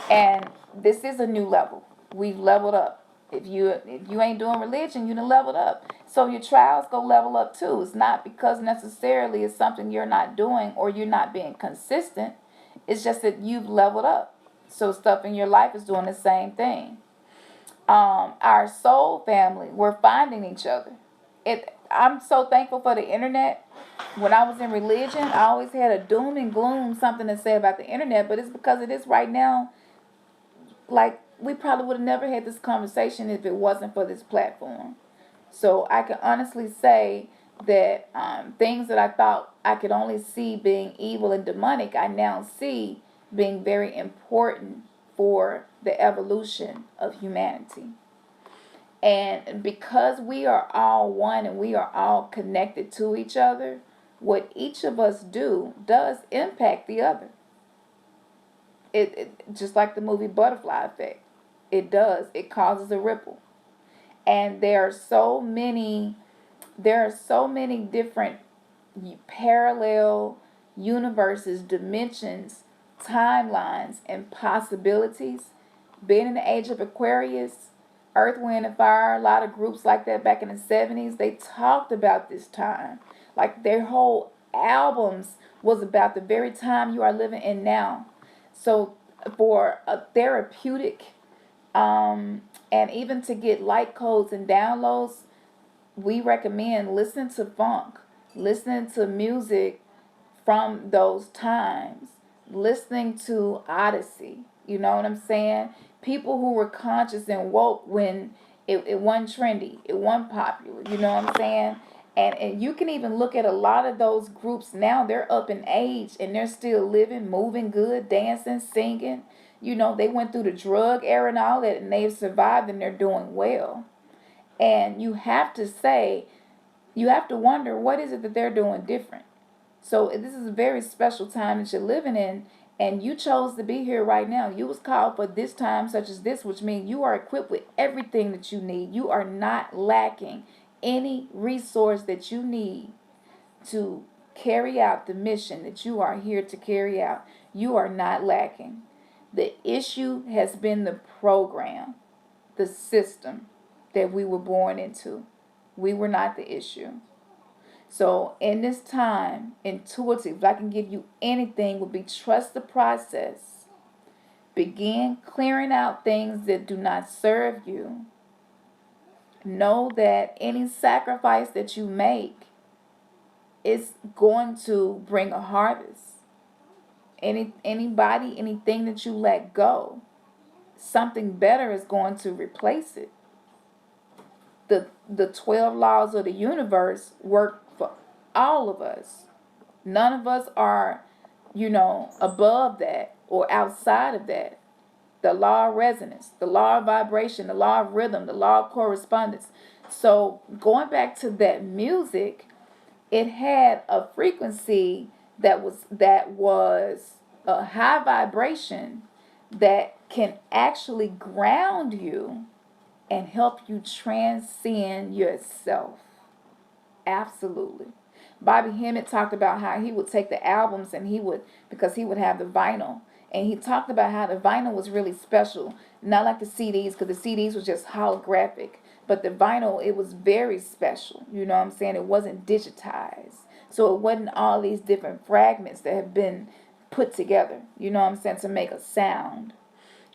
And this is a new level. We've leveled up. If you ain't doing religion, you done leveled up. So your trials go level up too. It's not because necessarily it's something you're not doing or you're not being consistent. It's just that you've leveled up. So stuff in your life is doing the same thing. Our soul family, we're finding each other. I'm so thankful for the internet. When I was in religion, I always had a doom and gloom something to say about the internet, but it's because it is right now. Like, we probably would have never had this conversation if it wasn't for this platform. So I can honestly say that things that I thought I could only see being evil and demonic, I now see being very important for the evolution of humanity. And because we are all one and we are all connected to each other, what each of us do does impact the other. It just like the movie Butterfly Effect. It does. It causes a ripple. And there are so many different parallel universes, dimensions, timelines, and possibilities. Being in the age of Aquarius, Earth, Wind, and Fire, a lot of groups like that back in the 70s, they talked about this time. Like, their whole albums was about the very time you are living in now. So for a therapeutic, and even to get light codes and downloads, we recommend listening to funk, listening to music from those times, listening to Odyssey. You know what I'm saying? People who were conscious and woke when it wasn't trendy, it wasn't popular. You know what I'm saying? And you can even look at a lot of those groups now. They're up in age and they're still living, moving good, dancing, singing. You know, they went through the drug era and all that, and they've survived and they're doing well. And you have to wonder, what is it that they're doing different? So this is a very special time that you're living in, and you chose to be here right now. You was called for this time such as this, which means you are equipped with everything that you need. You are not lacking any resource that you need to carry out the mission that you are here to carry out. You are not lacking. The issue has been the program, the system that we were born into. We were not the issue. So in this time, intuitive, if I can give you anything, would be trust the process. Begin clearing out things that do not serve you. Know that any sacrifice that you make is going to bring a harvest. Anybody, anything that you let go, something better is going to replace it. the 12 laws of the universe work for all of us. None of us are, above that or outside of that. The law of resonance, the law of vibration, the law of rhythm, the law of correspondence. So going back to that music, it had a frequency that was a high vibration that can actually ground you and help you transcend yourself. Absolutely. Bobby Hemmett talked about how he would take the albums and because he would have the vinyl. And he talked about how the vinyl was really special. Not like the CDs, because the CDs was just holographic. But the vinyl, it was very special. You know what I'm saying? It wasn't digitized. So it wasn't all these different fragments that have been put together. You know what I'm saying? To make a sound.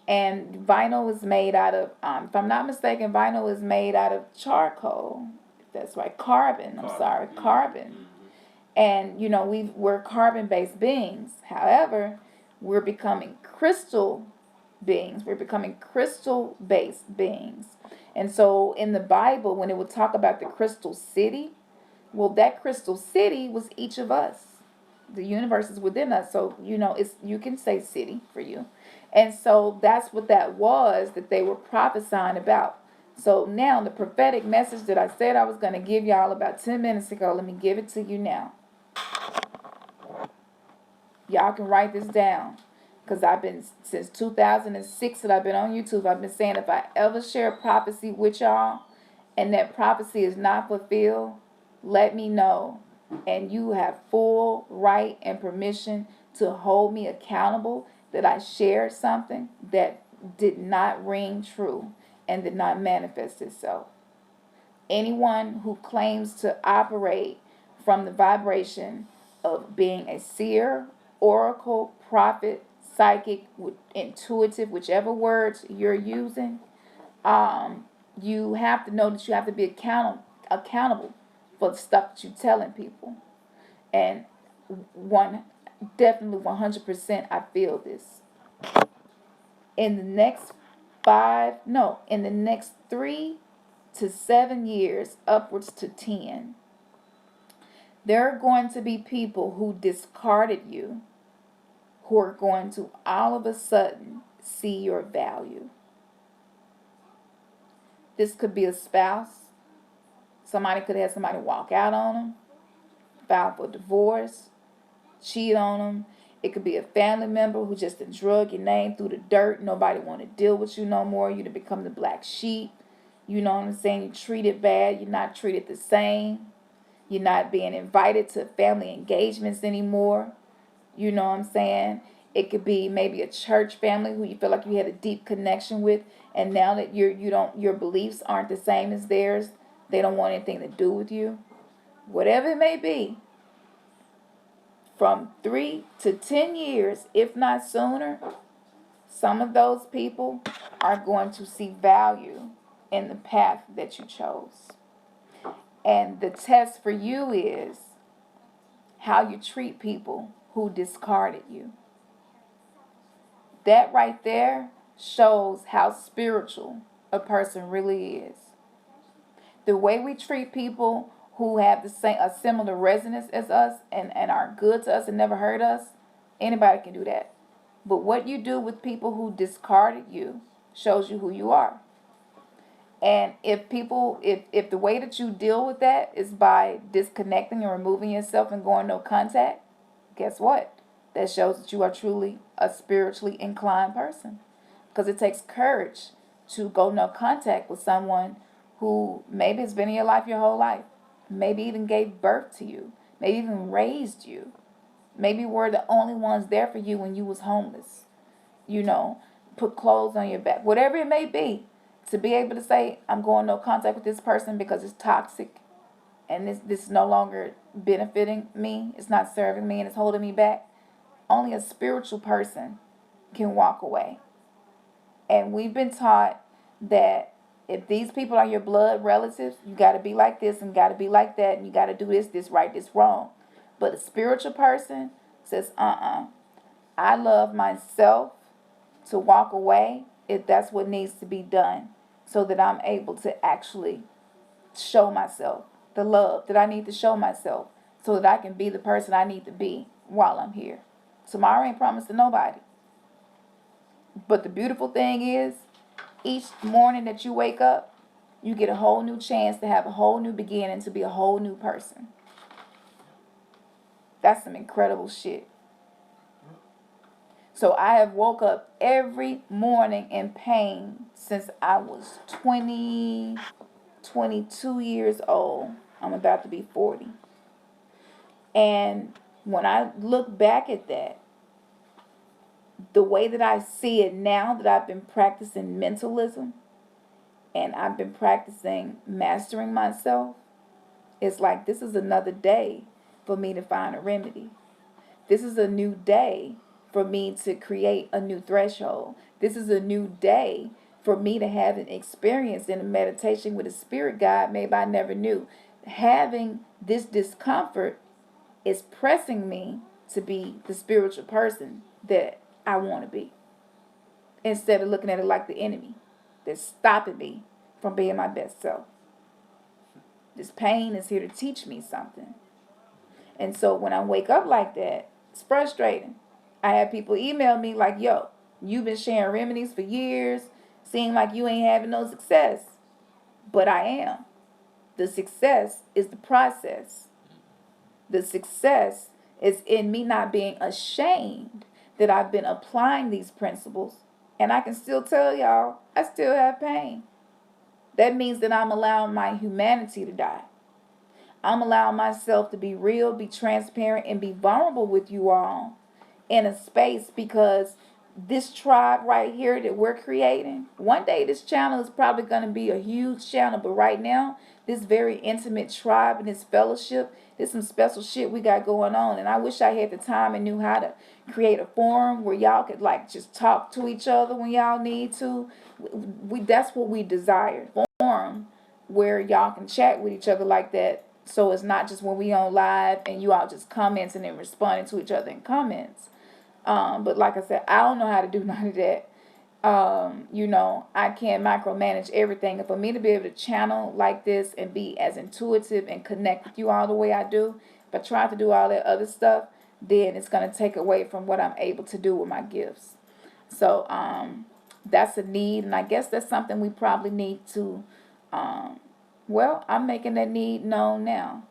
And vinyl is made out of, if I'm not mistaken, vinyl is made out of charcoal. That's right, carbon. I'm sorry, carbon. And we're carbon-based beings. However, we're becoming crystal beings. We're becoming crystal-based beings. And so in the Bible, when it would talk about the crystal city, well, that crystal city was each of us. The universe is within us. So, you can say city for you. And so that's what that was that they were prophesying about. So now the prophetic message that I said I was going to give y'all about 10 minutes ago, let me give it to you now. Y'all can write this down. Because I've been, since 2006 that I've been on YouTube, I've been saying if I ever share a prophecy with y'all and that prophecy is not fulfilled, let me know. And you have full right and permission to hold me accountable that I shared something that did not ring true and did not manifest itself. Anyone who claims to operate from the vibration of being a seer, oracle, prophet, psychic, intuitive, whichever words you're using, you have to know that you have to be accountable for the stuff that you're telling people. And definitely 100% I feel this. In the next in the next 3 to 7 years, upwards to 10, there are going to be people who discarded you who are going to all of a sudden see your value. This could be a spouse. Somebody could have somebody walk out on them, file for divorce, cheat on them. It could be a family member who just drug your name through the dirt. Nobody want to deal with you no more. You to become the black sheep. You know what I'm saying? You're treated bad. You're not treated the same. You're not being invited to family engagements anymore. You know what I'm saying? It could be maybe a church family who you feel like you had a deep connection with, and now that your beliefs aren't the same as theirs, they don't want anything to do with you. Whatever it may be, from 3 to 10 years, if not sooner, some of those people are going to see value in the path that you chose. And the test for you is how you treat people who discarded you. That right there shows how spiritual a person really is. The way we treat people who have a similar resonance as us and are good to us and never hurt us, anybody can do that. But what you do with people who discarded you shows you who you are. And if the way that you deal with that is by disconnecting and removing yourself and going no contact, guess what? That shows that you are truly a spiritually inclined person. Because it takes courage to go no contact with someone who maybe has been in your life your whole life. Maybe even gave birth to you. Maybe even raised you. Maybe were the only ones there for you when you was homeless. Put clothes on your back. Whatever it may be. To be able to say, I'm going no contact with this person because it's toxic. And this is no longer benefiting me. It's not serving me and it's holding me back. Only a spiritual person can walk away. And we've been taught that if these people are your blood relatives, you got to be like this and got to be like that. And you got to do this right, this wrong. But a spiritual person says, I love myself to walk away if that's what needs to be done so that I'm able to actually show myself, the love that I need to show myself so that I can be the person I need to be while I'm here. Tomorrow ain't promised to nobody. But the beautiful thing is, each morning that you wake up, you get a whole new chance to have a whole new beginning, to be a whole new person. That's some incredible shit. So I have woke up every morning in pain since I was 22 years old. I'm about to be 40. And when I look back at that, the way that I see it now that I've been practicing mentalism and I've been practicing mastering myself, it's like this is another day for me to find a remedy. This is a new day for me to create a new threshold. This is a new day for me to have an experience in a meditation with a spirit guide maybe I never knew. Having this discomfort is pressing me to be the spiritual person that I want to be, instead of looking at it like the enemy that's stopping me from being my best self. This pain is here to teach me something. And so when I wake up like that, it's frustrating. I have people email me like, yo, you've been sharing remedies for years. Seem like you ain't having no success. But I am. The success is the process. The success is in me not being ashamed that I've been applying these principles. And I can still tell y'all, I still have pain. That means that I'm allowing my humanity to die. I'm allowing myself to be real, be transparent, and be vulnerable with you all in a space, because this tribe right here that we're creating, one day this channel is probably going to be a huge channel, but right now, this very intimate tribe and this fellowship, there's some special shit we got going on. And I wish I had the time and knew how to create a forum where y'all could like just talk to each other when y'all need to. That's what we desire. Forum where y'all can chat with each other like that. So it's not just when we on live and you all just commenting and responding to each other in comments. But like I said, I don't know how to do none of that. I can't micromanage everything. And for me to be able to channel like this and be as intuitive and connect with you all the way I do, if I try to do all that other stuff, then it's going to take away from what I'm able to do with my gifts. So that's a need. And I guess that's something we probably need to, I'm making that need known now.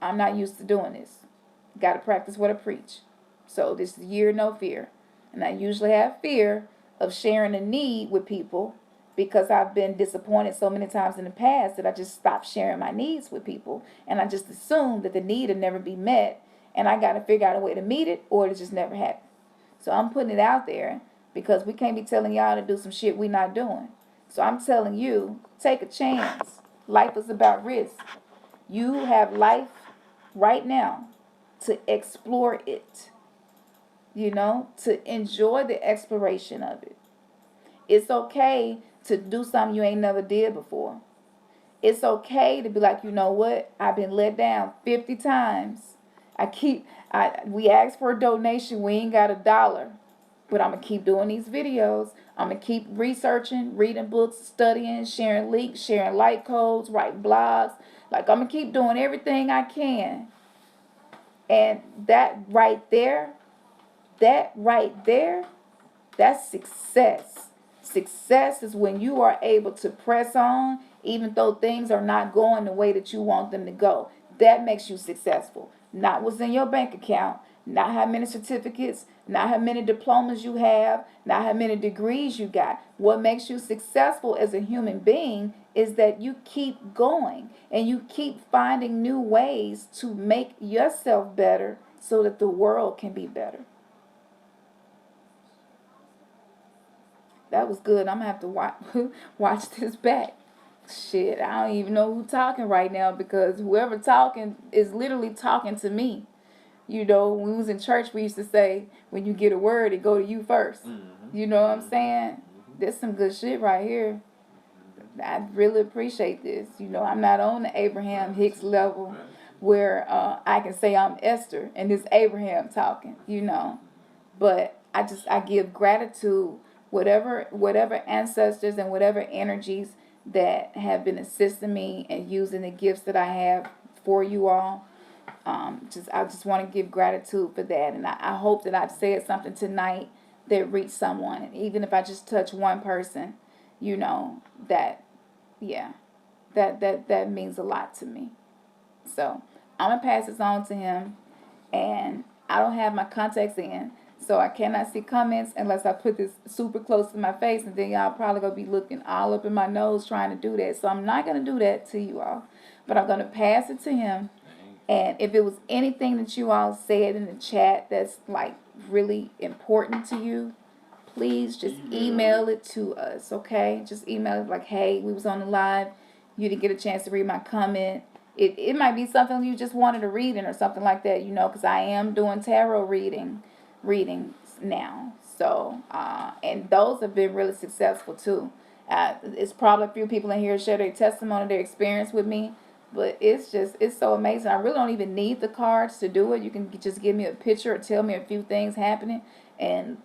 I'm not used to doing this. Got to practice what I preach. So this is year no fear. And I usually have fear of sharing a need with people because I've been disappointed so many times in the past that I just stopped sharing my needs with people. And I just assume that the need will never be met. And I got to figure out a way to meet it, or it just never happen. So I'm putting it out there because we can't be telling y'all to do some shit we not doing. So I'm telling you, take a chance. Life is about risk. You have life right now to explore it. To enjoy the exploration of it. It's okay to do something you ain't never did before. It's okay to be like, you know what? I've been let down 50 times. We asked for a donation. We ain't got $1. But I'm going to keep doing these videos. I'm going to keep researching, reading books, studying, sharing links, sharing light codes, writing blogs. Like, I'm going to keep doing everything I can. And that right there, that's success. Success is when you are able to press on, even though things are not going the way that you want them to go. That makes you successful. Not what's in your bank account, not how many certificates, not how many diplomas you have, not how many degrees you got. What makes you successful as a human being is that you keep going and you keep finding new ways to make yourself better so that the world can be better. That was good. I'm going to have to watch this back. Shit, I don't even know who's talking right now because whoever talking is literally talking to me. When we was in church, we used to say, when you get a word, it go to you first. Mm-hmm. You know what I'm saying? Mm-hmm. There's some good shit right here. I really appreciate this. I'm not on the Abraham Hicks level where I can say I'm Esther and it's Abraham talking, But I give gratitude, whatever ancestors and whatever energies that have been assisting me and using the gifts that I have for you all. I just want to give gratitude for that, and I hope that I've said something tonight that reached someone, and even if I just touch one person, that yeah, that means a lot to me. So I'm gonna pass this on to him, and I don't have my contacts in, so I cannot see comments unless I put this super close to my face, and then y'all probably gonna be looking all up in my nose trying to do that. So I'm not gonna do that to you all, but I'm gonna pass it to him. And if it was anything that you all said in the chat that's like really important to you, please just email it to us, okay? Just email it like, hey, we was on the live. You didn't get a chance to read my comment. It might be something you just wanted to read in or something like that, because I am doing tarot readings now. So, and those have been really successful too. It's probably a few people in here share their testimony, their experience with me. But it's so amazing. I really don't even need the cards to do it. You can just give me a picture or tell me a few things happening. And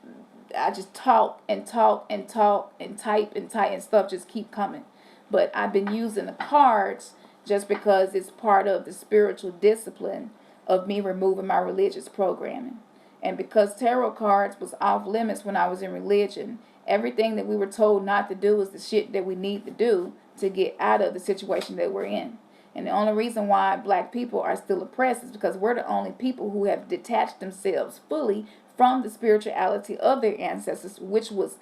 I just talk and talk and talk and type and stuff just keep coming. But I've been using the cards just because it's part of the spiritual discipline of me removing my religious programming. And because tarot cards was off limits when I was in religion, everything that we were told not to do is the shit that we need to do to get out of the situation that we're in. And the only reason why black people are still oppressed is because we're the only people who have detached themselves fully from the spirituality of their ancestors, which was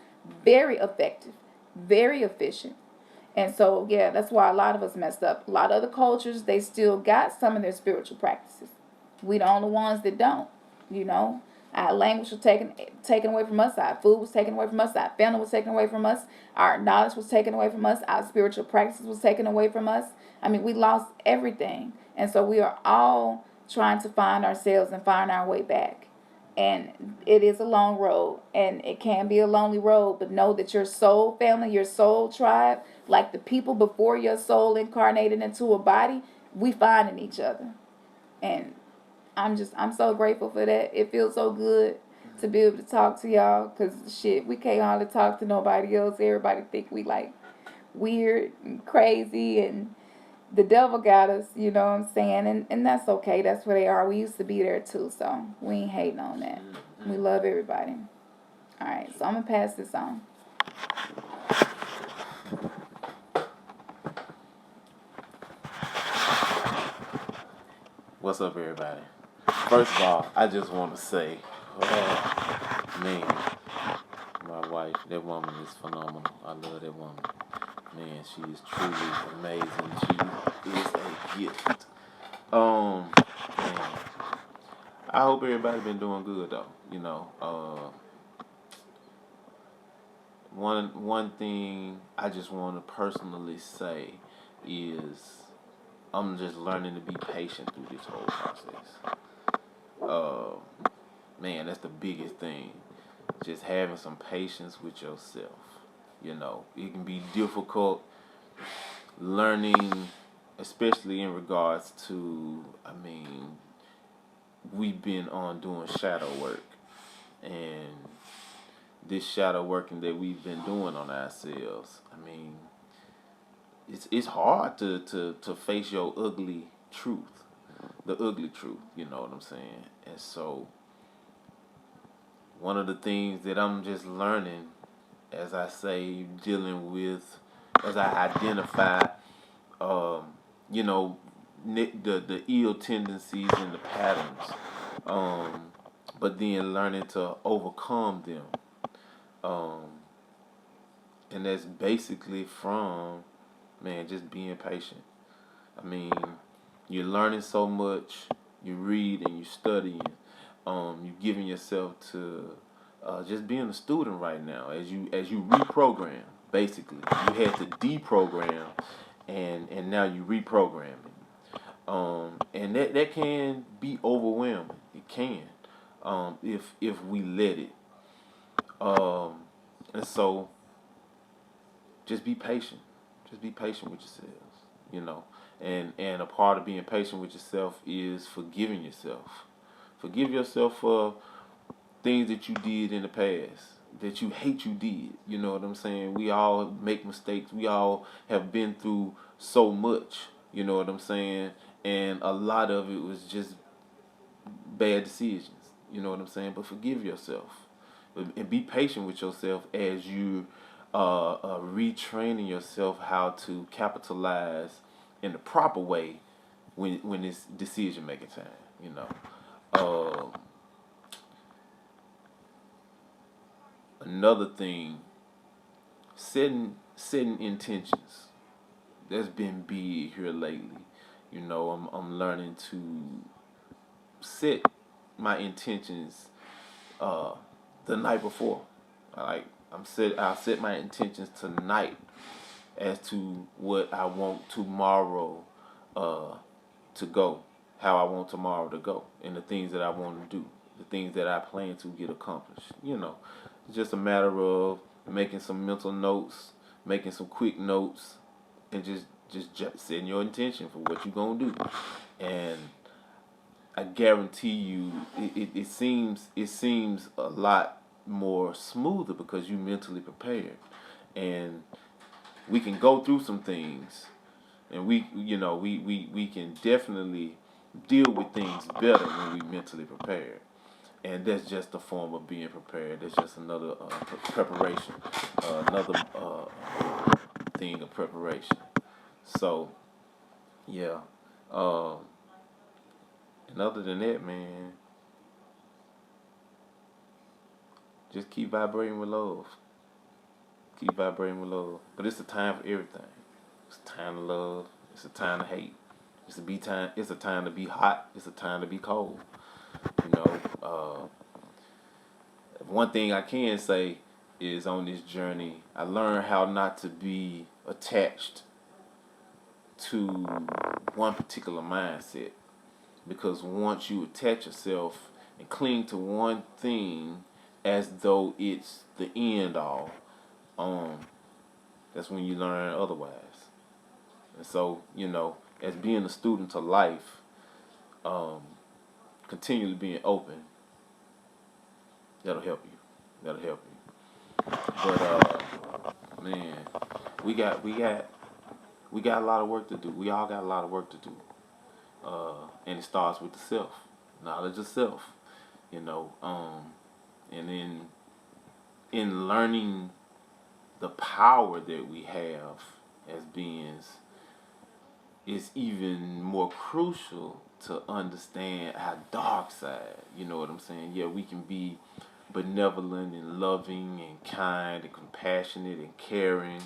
very effective, very efficient. And so, yeah, that's why a lot of us messed up. A lot of other cultures, they still got some of their spiritual practices. We the only ones that don't, Our language was taken away from us. Our food was taken away from us. Our family was taken away from us. Our knowledge was taken away from us. Our spiritual practices was taken away from us. I mean, we lost everything. And so we are all trying to find ourselves and find our way back. And it is a long road, and it can be a lonely road, but know that your soul family, your soul tribe, like the people before your soul incarnated into a body, we find in each other. And I'm so grateful for that. It feels so good to be able to talk to y'all, because shit, we can't hardly talk to nobody else. Everybody think we like weird and crazy, and the devil got us, you know what I'm saying? And that's okay. That's where they are. We used to be there too, so we ain't hating on that. We love everybody. All right, so I'm going to pass this on. What's up, everybody? First of all, I just want to say, man, my wife, that woman is phenomenal. I love that woman. Man, she is truly amazing. She is a gift. Man, I hope everybody been doing good though. One thing I just want to personally say is I'm just learning to be patient through this whole process. Man, that's the biggest thing. Just having some patience with yourself. It can be difficult learning, especially in regards to, we've been on doing shadow work. And this shadow working that we've been doing on ourselves, it's hard to face your ugly truth. The ugly truth, you know what I'm saying? And so, one of the things that I'm just learning, as I say, dealing with, as I identify, the ill tendencies and the patterns, but then learning to overcome them. And that's basically from, just being patient. You're learning so much, you read and you studying, you're giving yourself to just being a student right now as you reprogram. Basically, you had to deprogram, and now you reprogramming. And that can be overwhelming. It can, if we let it. And so, just be patient. Just be patient with yourselves. And a part of being patient with yourself is forgiving yourself. Forgive yourself for things that you did in the past that you hate you did. You know what I'm saying? We all make mistakes. We all have been through so much. You know what I'm saying? And a lot of it was just bad decisions. You know what I'm saying? But forgive yourself and be patient with yourself as you retraining yourself how to capitalize in the proper way when it's decision making time. You know. Another thing, setting intentions. That's been big here lately. You know, I'm learning to set my intentions the night before. I'll set my intentions tonight as to what I want tomorrow to go, how I want tomorrow to go, and the things that I want to do, the things that I plan to get accomplished. You know, it's just a matter of making some mental notes, making some quick notes, and just setting your intention for what you're gonna do. And I guarantee you, it seems a lot more smoother because you mentally prepared, and we can go through some things, and we can definitely deal with things better when we mentally prepared. And that's just a form of being prepared. That's just another preparation, another thing of preparation. So, yeah. Uh, and other than that, man, just keep vibrating with love. Keep vibrating with love. But it's a time for everything. It's a time to love. It's a time to hate. It's a time to be hot. It's a time to be cold. You know. One thing I can say is on this journey, I learned how not to be attached to one particular mindset. Because once you attach yourself and cling to one thing as though it's the end all, that's when you learn otherwise. And so, as being a student to life, continually being open, that'll help you. That'll help you. But man, we got a lot of work to do. We all got a lot of work to do. And it starts with the self, knowledge of self, and then in learning the power that we have as beings, it's even more crucial to understand our dark side. You know what I'm saying? Yeah, we can be benevolent and loving and kind and compassionate and caring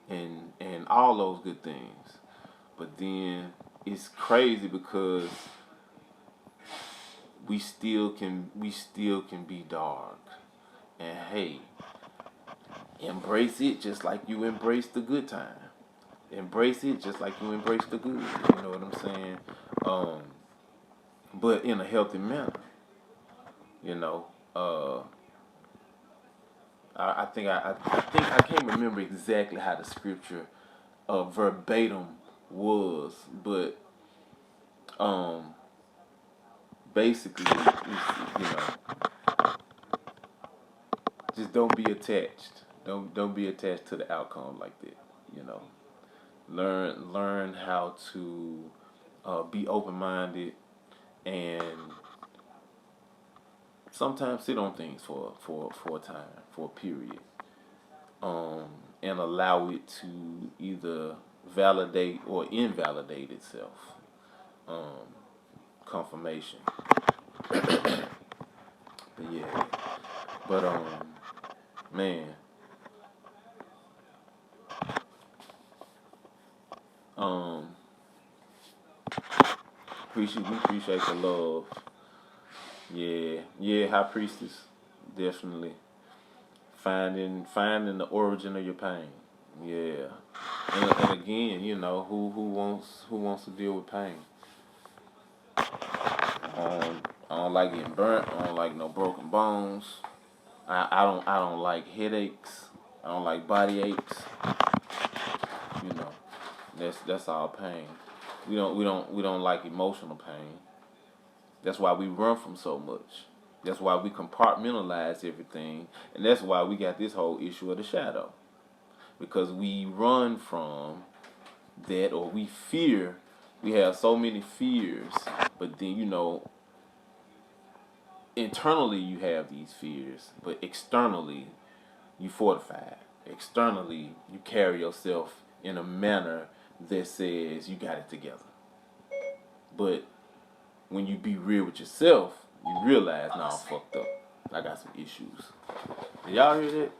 and all those good things. But then it's crazy because we still can be dark. And hey, embrace it just like you embrace the good time. Embrace it just like you embrace the good. You know what I'm saying? But in a healthy manner. You know. I think I can't remember exactly how the scripture verbatim was, but basically, just don't be attached. Don't be attached to the outcome like that. You know, learn how to be open minded and sometimes sit on things for a time, for a period, and allow it to either validate or invalidate itself. Confirmation. But yeah, but man, um, we appreciate the love. Yeah, High Priestess, definitely finding the origin of your pain. Yeah, and again, who wants to deal with pain? I don't like getting burnt. I don't like no broken bones. I don't like headaches. I don't like body aches. You know, that's all pain. We don't like emotional pain. That's why we run from so much. That's why we compartmentalize everything, and that's why we got this whole issue of the shadow, because we run from that, or we fear. We have so many fears, but then internally you have these fears, but externally you fortify. Externally you carry yourself in a manner that says you got it together. But when you be real with yourself, you realize, nah, I'm fucked up. I got some issues. Did y'all hear that?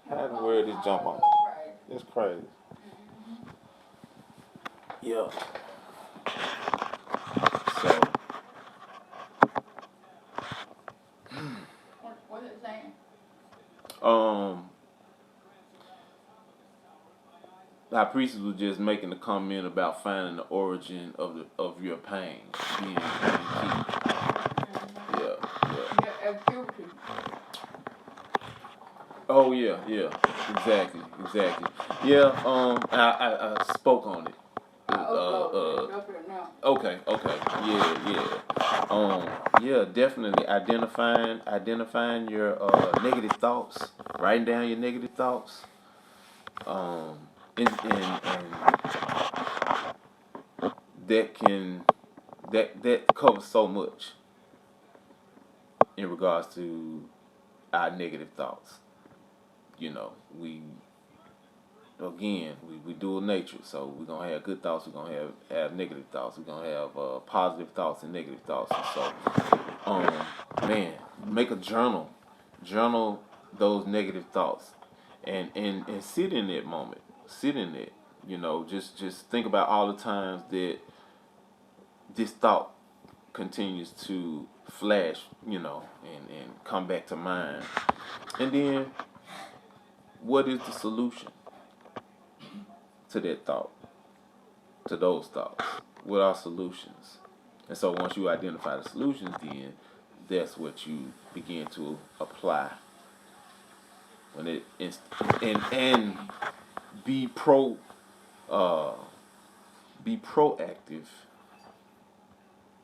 How in the world did this jump on? It's crazy. Yeah. So. What is it saying? Our priest was just making a comment about finding the origin of your pain being key. Yeah. Yeah, puberty. Oh yeah, exactly. Yeah, I spoke on it. Okay, yeah, definitely identifying your negative thoughts, writing down your negative thoughts, and that covers so much in regards to our negative thoughts. We dual nature, so we're gonna have good thoughts, we're gonna have negative thoughts, we're gonna have positive thoughts and negative thoughts. And so, man, make a journal those negative thoughts, and sit in that moment, sit in it. Just think about all the times that this thought continues to flash, and come back to mind, and then what is the solution to that thought, to those thoughts? What are solutions? And so once you identify the solutions, then that's what you begin to apply. When it is, and be proactive,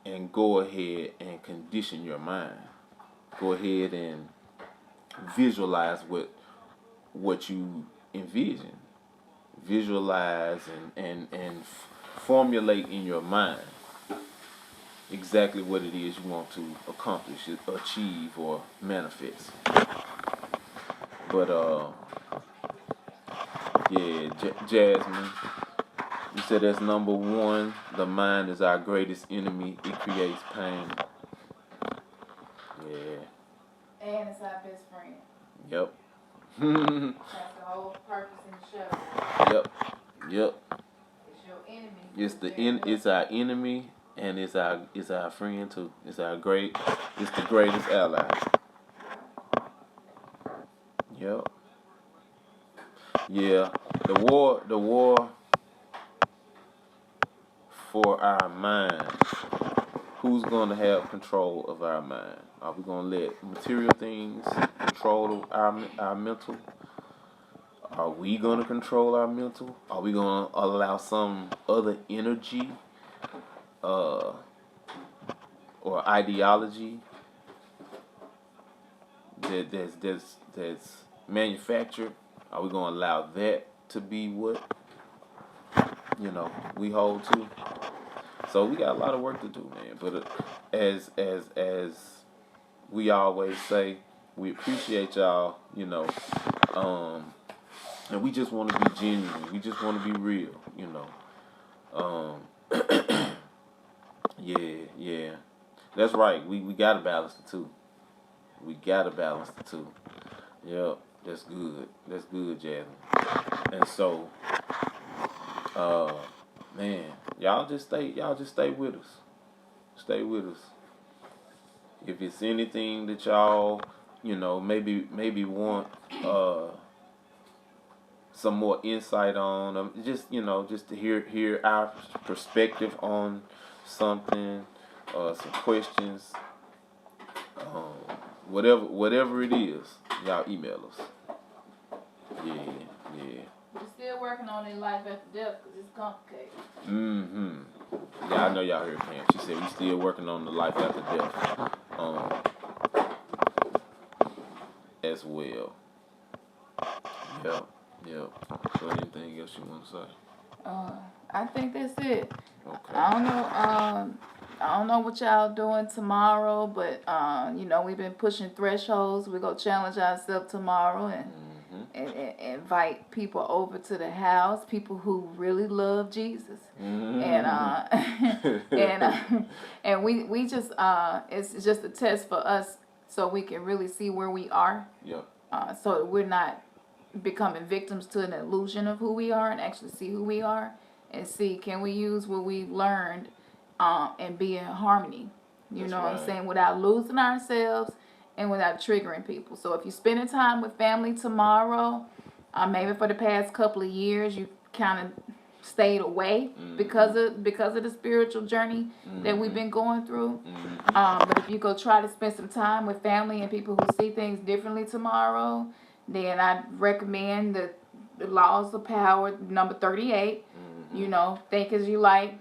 and go ahead and condition your mind. Go ahead and visualize what you envision. Visualize and formulate in your mind exactly what it is you want to accomplish, achieve, or manifest. But yeah, Jasmine, you said that's number one. The mind is our greatest enemy. It creates pain. Yeah. And it's our best friend. Yep. That's the whole purpose in the show. Yep. It's your enemy. It's our enemy, and it's our friend too. It's the greatest ally. Yep. Yeah. The war for our mind. Who's going to have control of our mind? Are we going to let material things control our mental? Are we going to control our mental? Are we going to allow some other energy or ideology that's manufactured? Are we going to allow that to be what we hold to? So we got a lot of work to do, man. But as we always say, we appreciate y'all, and we just want to be genuine. We just want to be real, Yeah. That's right. We gotta balance the two. We gotta balance the two. Yep. That's good, Jasmine. And so, man, y'all just stay with us. Stay with us. If it's anything that y'all, maybe want some more insight on, just to hear our perspective on something, some questions, whatever it is, y'all email us. Yeah. We're still working on their life after death because it's complicated. Mm-hmm. Yeah, I know y'all heard Pam. She said we still working on the life after death. As well. Yep. So anything else you want to say? I think that's it. Okay. I don't know what y'all doing tomorrow, but we've been pushing thresholds. We're gonna challenge ourselves tomorrow and invite people over to the house, people who really love Jesus. And we just it's just a test for us so we can really see where we are. Yep. So that we're not becoming victims to an illusion of who we are and actually see who we are and see, can we use what we've learned and be in harmony, That's what I'm right. saying, without losing ourselves and without triggering people. So if you're spending time with family tomorrow, maybe for the past couple of years you kind of stayed away because of the spiritual journey that we've been going through. But if you go try to spend some time with family and people who see things differently tomorrow, then I recommend the laws of power, number 38. Think as you like,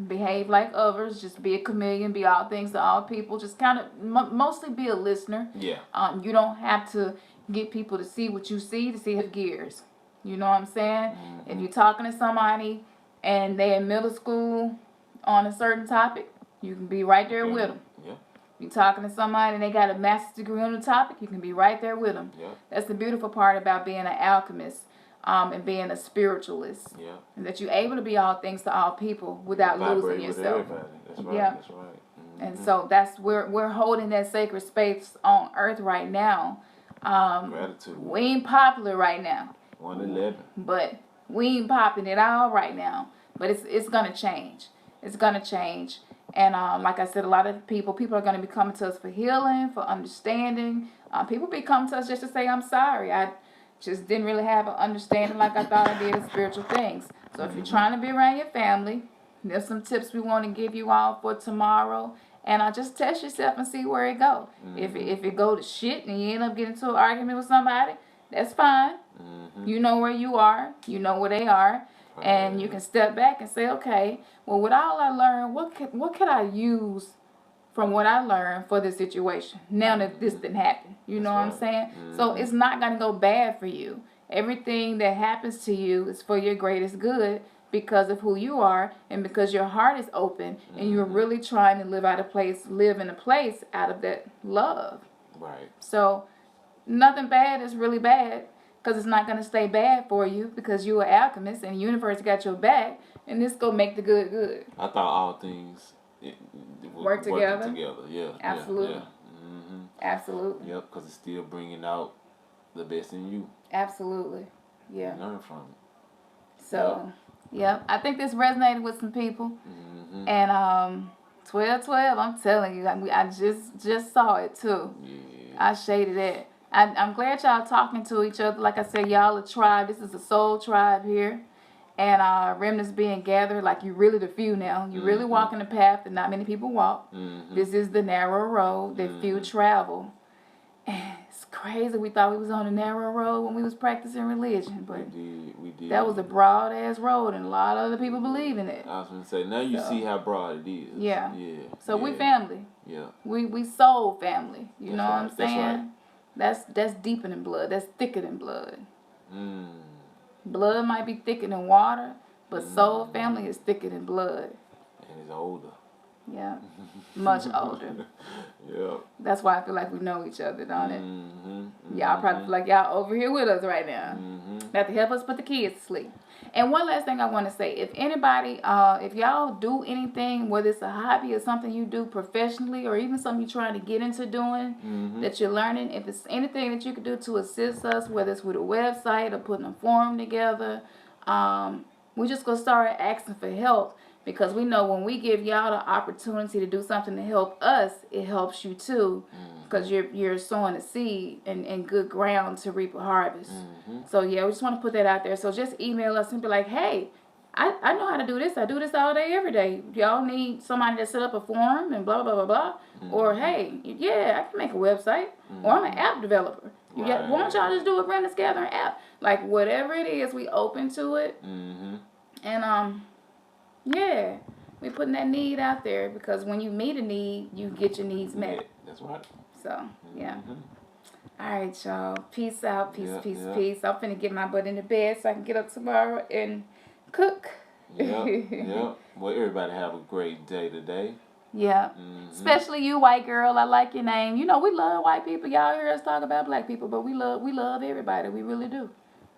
behave like others, just be a chameleon, be all things to all people, just kind of mostly be a listener. Yeah. You don't have to get people to see what you see, to see the gears. You know what I'm saying? If you're talking to somebody and they're in middle school on a certain topic, you can be right there with them. Yeah. You're talking to somebody and they got a master's degree on the topic, you can be right there with them. Yeah. That's the beautiful part about being an alchemist and being a spiritualist. Yeah. And that you're able to be all things to all people without losing yourself. That's right. Yeah. That's right. And so that's where we're holding that sacred space on earth right now. Gratitude. We ain't popular right now. 111. But we ain't popping it all right now. But it's gonna change. It's gonna change. And like I said, a lot of people are gonna be coming to us for healing, for understanding. People be coming to us just to say, I'm sorry. I just didn't really have an understanding like I thought I did of spiritual things. So if you're trying to be around your family, there's some tips we want to give you all for tomorrow. And just test yourself and see where it go. If it go to shit and you end up getting into an argument with somebody, that's fine. You know where you are. You know where they are. And you can step back and say, okay, well, with all I learned, what could I use from what I learned for this situation now that this didn't happen? You know what I'm saying? So it's not going to go bad for you. Everything that happens to you is for your greatest good because of who you are and because your heart is open and you're really trying to live in a place out of that love. Right. So nothing bad is really bad because it's not going to stay bad for you because you're an alchemist and the universe got your back and this going to make the good good. I thought all things work together. Yeah. Absolutely. Yeah. Absolutely. Yep, because it's still bringing out the best in you. Absolutely. Yeah. Learn from it. So, yeah, I think this resonated with some people. And 12/12, I'm telling you, I just saw it too. Yeah. I shaded it. I'm glad y'all talking to each other. Like I said, y'all a tribe. This is a soul tribe here. And remnants being gathered, like you really the few now. You really walking the path that not many people walk. This is the narrow road that few travel. And it's crazy. We thought we was on a narrow road when we was practicing religion, but we did. That was a broad ass road, and a lot of other people believe in it. I was gonna say, now you see how broad it is. Yeah. Yeah. So we family. Yeah. We soul family. You know what I'm saying? That's right. That's deeper than blood. That's thicker than blood. Blood might be thicker than water, but soul family is thicker than blood. And it's older. Yeah. Much older. Yeah. That's why I feel like we know each other, don't it? Y'all probably feel like y'all over here with us right now. Have to help us put the kids to sleep. And one last thing I want to say, if anybody, if y'all do anything, whether it's a hobby or something you do professionally or even something you're trying to get into doing that you're learning, if it's anything that you could do to assist us, whether it's with a website or putting a forum together, we're just going to start asking for help. Because we know when we give y'all the opportunity to do something to help us, it helps you too. Because you're sowing a seed in good ground to reap a harvest. So yeah, we just want to put that out there. So just email us and be like, hey, I know how to do this. I do this all day, every day. Y'all need somebody to set up a forum and blah, blah, blah, blah. Or hey, yeah, I can make a website. Or I'm an app developer. Why don't y'all just do a Remnants Gathering app? Like, whatever it is, we open to it. Mm-hmm. And, yeah, we putting that need out there because when you meet a need, you get your needs met. Yeah, that's right. So, yeah. Mm-hmm. All right, y'all. Peace out. Peace, Yeah, peace, yeah. peace. I'm finna get my butt into bed so I can get up tomorrow and cook. Yeah. Well, everybody have a great day today. Yeah. Mm-hmm. Especially you, white girl. I like your name. You know, we love white people. Y'all hear us talk about black people, but we love everybody. We really do.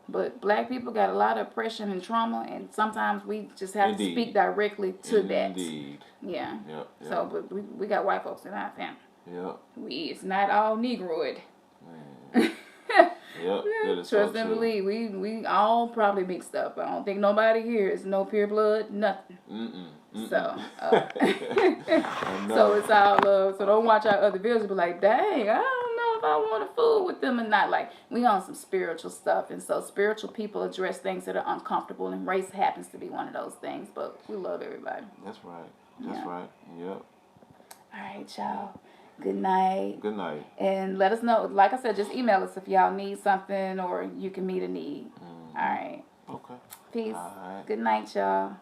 But black people got a lot of oppression and trauma, and sometimes we just have to speak directly to that. Indeed. Yeah. Yep. So, but we got white folks in our family. Yep. It's not all Negroid. Man. Yep. That is Trust so and true. believe. We all probably mixed up. I don't think nobody here is no pure blood, nothing. So, so it's all love. So don't watch our other videos and be like, dang, I don't know if I want to fool with them or not. Like, we on some spiritual stuff. And so spiritual people address things that are uncomfortable. And race happens to be one of those things. But we love everybody. That's right. That's right. Yep. All right, y'all. Good night. Good night. And let us know. Like I said, just email us if y'all need something or you can meet a need. All right. Okay. Peace. All right. Good night, y'all.